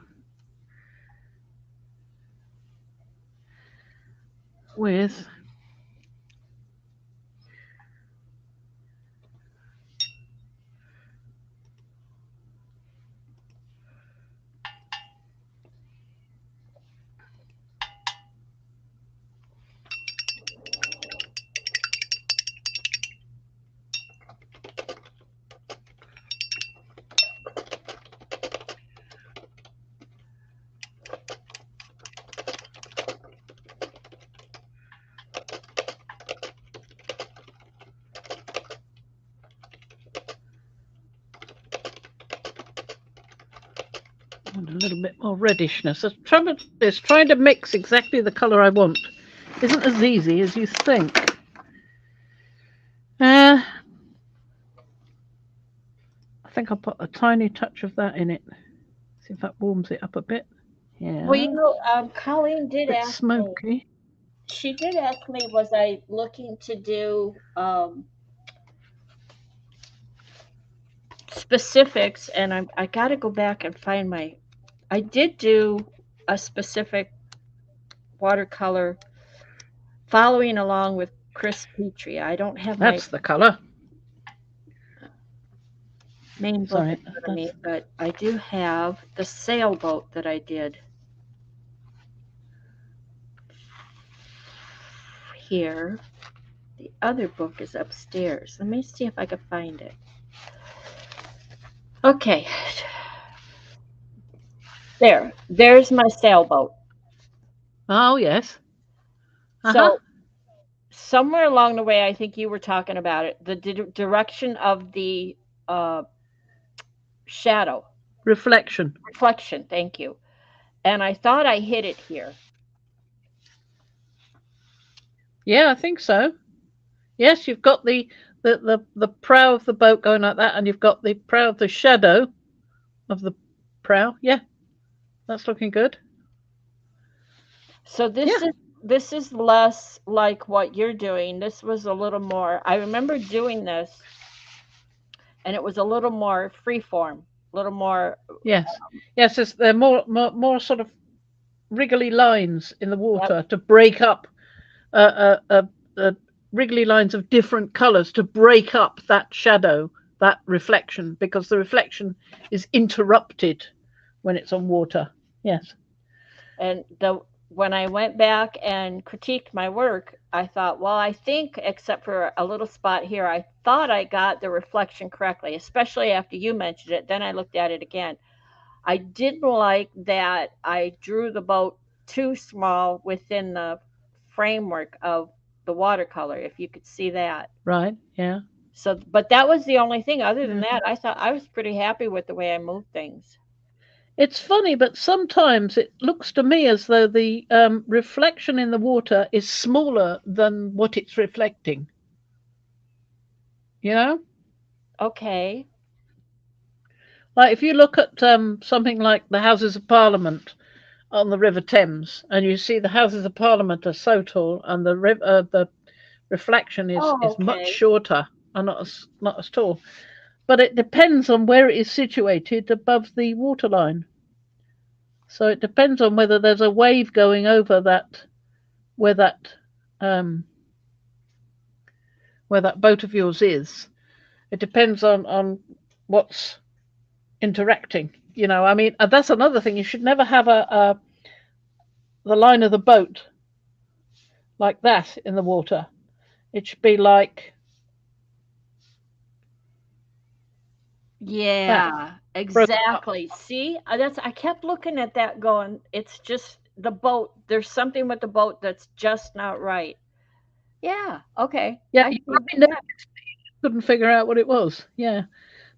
with a little bit more reddishness. The trouble is trying to mix exactly the colour I want isn't as easy as you think. I think I'll put a tiny touch of that in it. See if that warms it up a bit. Yeah. Well, you know, Colleen did Bit ask me. smoky. She did ask me, was I looking to do specifics, and I got to go back and find my. I did do a specific watercolor following along with Chris Petrie. I don't have my That's the colour. main book Sorry, in front of me, but I do have the sailboat that I did here. The other book is upstairs. Let me see if I can find it. Okay. There's my sailboat. Oh yes. So somewhere along the way, I think you were talking about it, the direction of the shadow. Reflection. Thank you. And I thought I hit it here. Yeah, I think so. Yes, you've got the prow of the boat going like that, and you've got the prow of the shadow of the prow. Yeah, that's looking good. So this is less like what you're doing. This was a little more. I remember doing this, and it was a little more freeform, a little more. Yes, yes. They're more sort of wriggly lines in the water to break up wriggly lines of different colours to break up that shadow, that reflection, because the reflection is interrupted when it's on water. Yes. And when I went back and critiqued my work, I thought, well, I think, except for a little spot here, I thought I got the reflection correctly, especially after you mentioned it. Then I looked at it again. I didn't like that I drew the boat too small within the framework of the watercolor, if you could see that. Right, yeah. So, but that was the only thing. Other than that, I thought I was pretty happy with the way I moved things. It's funny, but sometimes it looks to me as though the reflection in the water is smaller than what it's reflecting. You know? Okay. Like if you look at something like the Houses of Parliament on the River Thames, and you see the Houses of Parliament are so tall, and the reflection is much Okay. shorter and not as tall. But it depends on where it is situated above the waterline. So it depends on whether there's a wave going over that, where that boat of yours is. It depends on what's interacting. You know, I mean, that's another thing. You should never have the line of the boat like that in the water. It should be like Yeah, exactly. See, I kept looking at that going, it's just the boat. There's something with the boat that's just not right. Yeah, okay. Yeah, I you see probably that. couldn't figure out what it was. Yeah,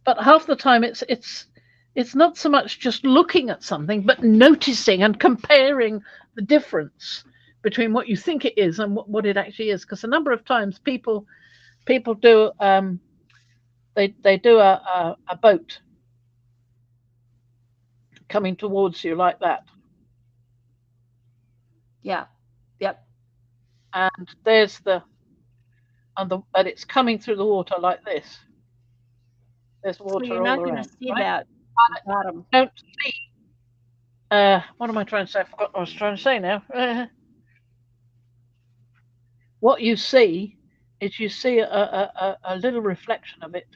but half the time it's not so much just looking at something, but noticing and comparing the difference between what you think it is and what it actually is. Because a number of times people do they do a boat coming towards you like that, Yeah. Yep. and there's and it's coming through the water like this. There's So water you're all not going to around, see right? that bottom. Don't see. What am I trying to say? I forgot what I was trying to say now. What you see is you see a little reflection of it,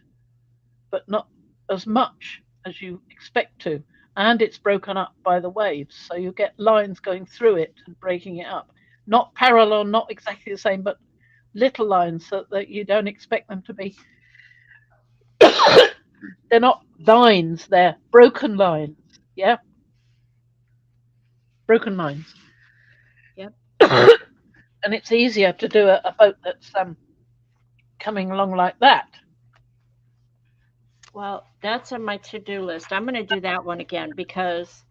but not as much as you expect to. And it's broken up by the waves. So you get lines going through it and breaking it up. Not parallel, not exactly the same, but little lines so that you don't expect them to be. They're not lines, they're broken lines. Yeah? Broken lines. Yep. And it's easier to do a boat that's coming along like that. Well, that's on my to-do list. I'm going to do that one again because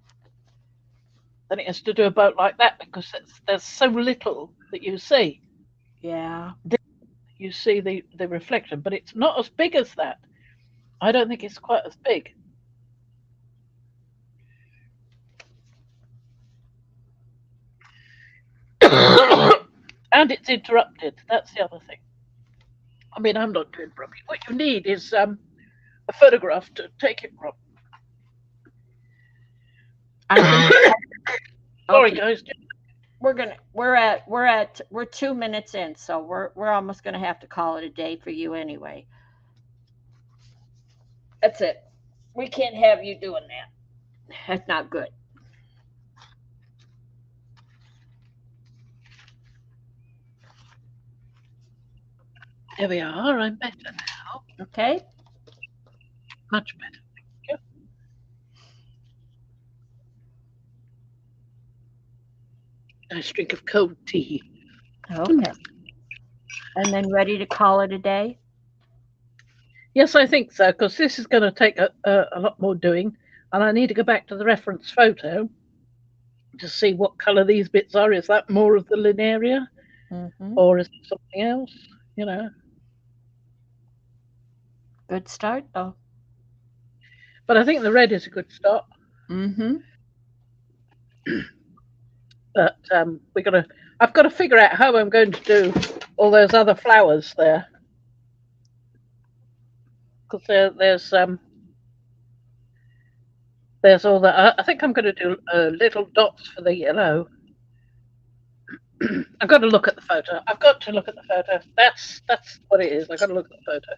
Than it is to do a boat like that because there's so little that you see. yeah. You see the reflection, but it's not as big as that. I don't think it's quite as big. And it's interrupted. That's the other thing. I mean, I'm not doing properly. What you need is a photograph to take it from. I think Sorry, okay. guys. We're 2 minutes in, so we're almost gonna have to call it a day for you anyway. That's it. We can't have you doing that. That's not good. There we are. I'm better now. Okay. Much better. Thank you. Nice drink of cold tea. Okay. And then ready to call it a day? Yes, I think so, because this is going to take a lot more doing, and I need to go back to the reference photo to see what colour these bits are. Is that more of the linearia, or is it something else? You know. Good start, though. But I think the red is a good start. Mm-hmm. But I've got to figure out how I'm going to do all those other flowers there, because there's all that. I think I'm going to do little dots for the yellow. I've got to look at the photo. I've got to look at the photo. That's what it is. I've got to look at the photo.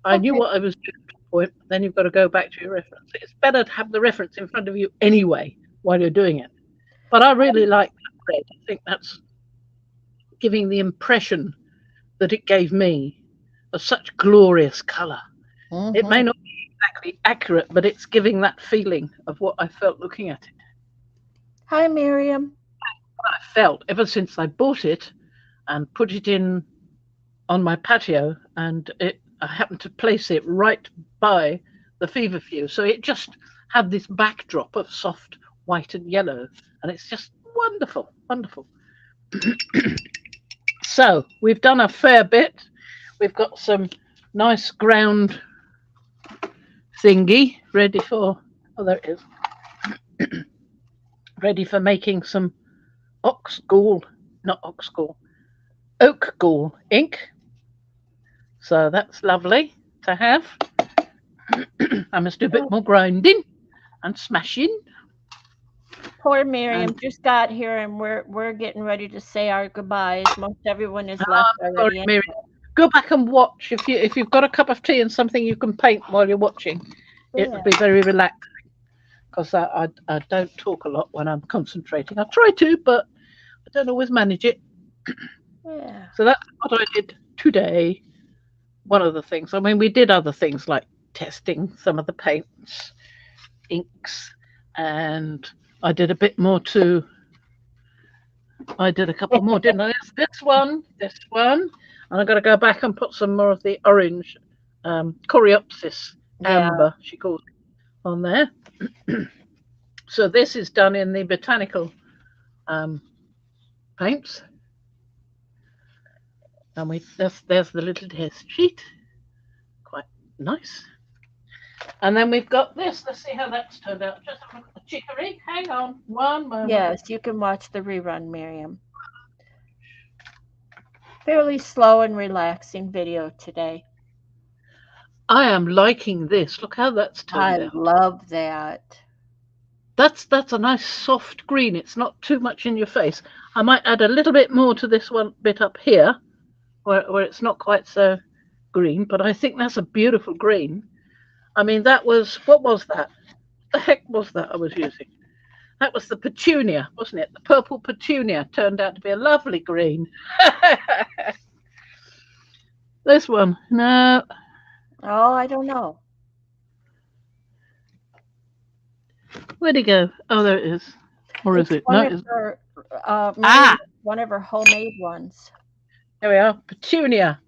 I knew what I was doing at the point. Then you've got to go back to your reference. It's better to have the reference in front of you anyway while you're doing it. But I really like that red. I think that's giving the impression that it gave me of such glorious colour. It may not be exactly accurate, but it's giving that feeling of what I felt looking at it. Hi, Miriam. What I felt ever since I bought it and put it in on my patio, and I happened to place it right by the feverfew, so it just had this backdrop of soft white and yellow, and it's just wonderful, wonderful. So we've done a fair bit. We've got some nice ground thingy ready for, oh, there it is, ready for making some oak gall ink. So that's lovely to have. I must do a bit more grinding and smashing. Poor Miriam just got here, and we're getting ready to say our goodbyes. Most everyone is left already. Sorry, Miriam. Go back and watch. If you've got a cup of tea and something you can paint while you're watching, it would be very relaxing. Because I don't talk a lot when I'm concentrating. I try to, but I don't always manage it. Yeah. So that's what I did today. One of the things. I mean, we did other things like testing some of the paints, inks, and I did a bit more too. I did a couple more, didn't I? This one, and I've got to go back and put some more of the orange Coreopsis amber, she calls it, on there. So this is done in the botanical paints. And there's the little test sheet. Quite nice. And then we've got this. Let's see how that's turned out. Just a look at the chicory. Hang on one moment. Yes, you can watch the rerun, Miriam. Fairly slow and relaxing video today. I am liking this. Look how that's turned out. I love that. That's a nice soft green. It's not too much in your face. I might add a little bit more to this one bit up here, where it's not quite so green, but I think that's a beautiful green. I mean, that was, what was that? What the heck was that I was using? That was the petunia, wasn't it? The purple petunia turned out to be a lovely green. This one, no. Oh, I don't know. Where'd it go? Oh, there it is. Or is it? No, it's one of her homemade ones. there we are. Petunia.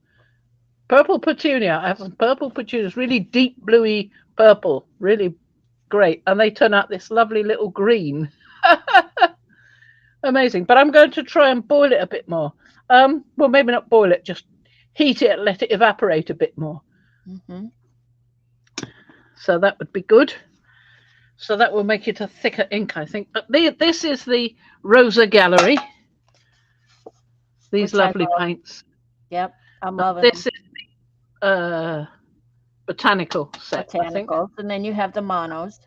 Purple petunia. I have some purple petunias, really deep bluey purple, really great. And they turn out this lovely little green. Amazing. But I'm going to try and boil it a bit more. Well, maybe not boil it, just heat it, let it evaporate a bit more. Mm-hmm. So that would be good. So that will make it a thicker ink, I think. But this is the Rosa Gallery. These lovely paints. Yep, I'm loving this. This is the botanical set, I think. And then you have the monos.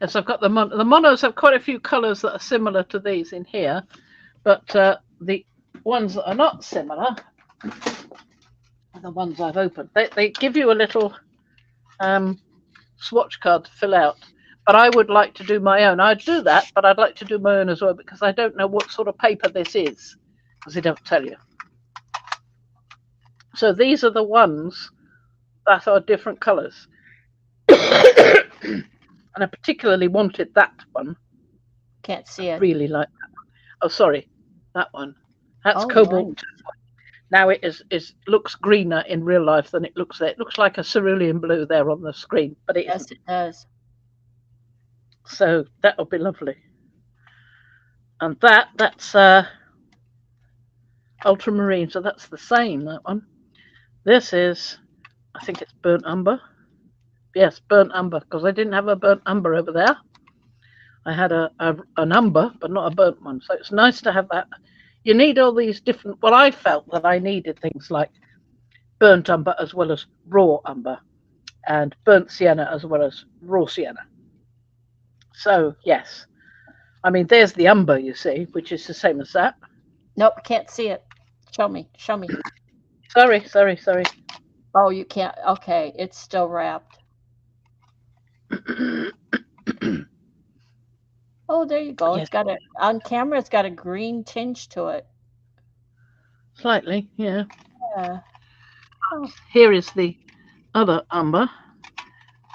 Yes, I've got the monos have quite a few colours that are similar to these in here. But the ones that are not similar are the ones I've opened. They give you a little swatch card to fill out, but I would like to do my own. I'd do that, but I'd like to do my own as well, because I don't know what sort of paper this is, because they don't tell you. So these are the ones that are different colours. And I particularly wanted that one. Can't see it. Really like that one. Oh, sorry, that one. That's cobalt. Nice. Now it looks greener in real life than it looks there. It looks like a cerulean blue there on the screen, but it isn't. It does. So that would be lovely. And that's ultramarine, so that's the same, that one. This is, I think it's burnt umber. Yes, burnt umber, because I didn't have a burnt umber over there. I had an umber, but not a burnt one. So it's nice to have that. You need all these different, well, I felt that I needed things like burnt umber as well as raw umber, and burnt sienna as well as raw sienna. So, yes. I mean, there's the umber, you see, which is the same as that. Nope, can't see it. Show me. Sorry. Oh, you can't. Okay, it's still wrapped. Oh, there you go. Yes. It's got on camera, it's got a green tinge to it. Slightly, yeah. Yeah. Oh. Here is the other umber.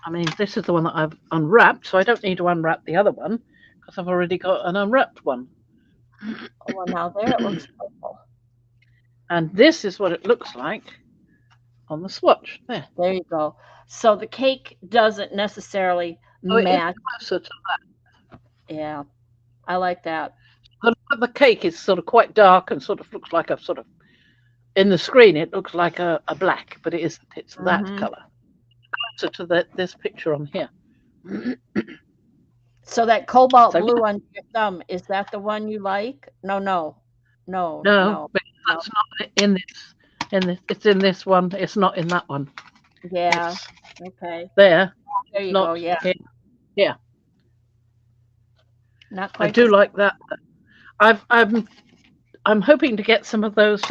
I mean, this is the one that I've unwrapped, so I don't need to unwrap the other one, because I've already got an unwrapped one. Oh, well, now there it looks purple. And this is what it looks like on the swatch. There. There you go. So the cake doesn't necessarily Oh, it is match. closer to that. Yeah, I like that. The cake is sort of quite dark and sort of looks like a sort of, in the screen it looks like a black, but it isn't. It's that Mhm. colour. Closer to this picture on here. So that cobalt So, blue under your thumb, is that the one you like? No, No, no. but that's not in this. It's in this one. It's not in that one. Yeah. It's Okay. there. There you Not go. Yeah. here. Not quite. I do like that. I'm hoping to get some of those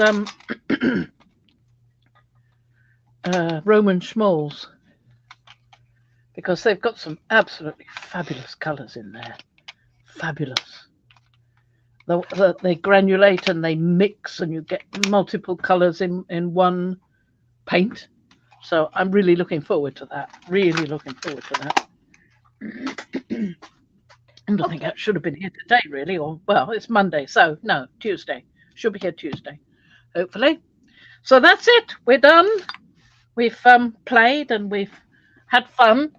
Roman schmalls, because they've got some absolutely fabulous colours in there. Fabulous. They granulate and they mix, and you get multiple colours in one paint. So I'm really looking forward to that. Really looking forward to that. And I think that should have been here today, really. Or, well, it's Monday, so no, Tuesday. Should be here Tuesday, hopefully. So that's it. We're done. We've played and we've had fun.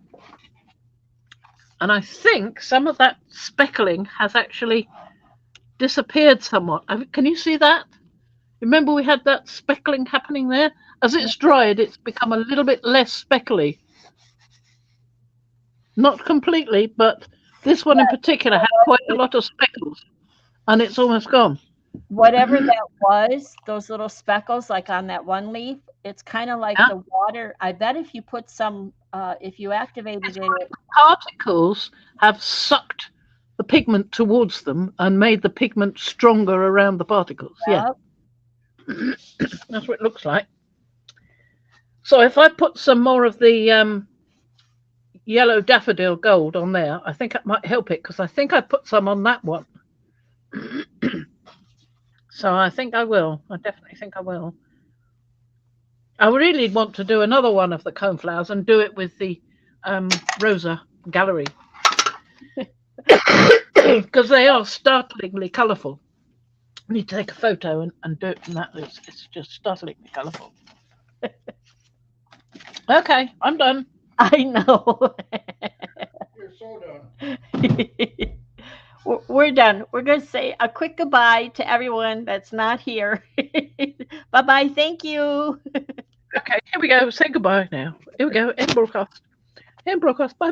And I think some of that speckling has actually disappeared somewhat. Can you see that? Remember we had that speckling happening there? As it's dried, it's become a little bit less speckly. Not completely, but this one in particular had quite a lot of speckles, and it's almost gone. Whatever that was, those little speckles, like on that one leaf, it's kind of like the water. I bet if you put some, if you activated it, particles have sucked the pigment towards them and made the pigment stronger around the particles. Yeah, that's what it looks like. So if I put some more of the yellow daffodil gold on there, I think it might help it, because I think I put some on that one. So I think I will. I definitely think I will. I really want to do another one of the coneflowers and do it with the Rosa Gallery, because they are startlingly colourful. I need to take a photo and do it from that. It's just startlingly colourful. Okay, I'm done. I know. You're so done. We're done. We're going to say a quick goodbye to everyone that's not here. Bye-bye. Thank you. Okay, here we go. Say goodbye now. Here we go. End broadcast. End broadcast. Bye.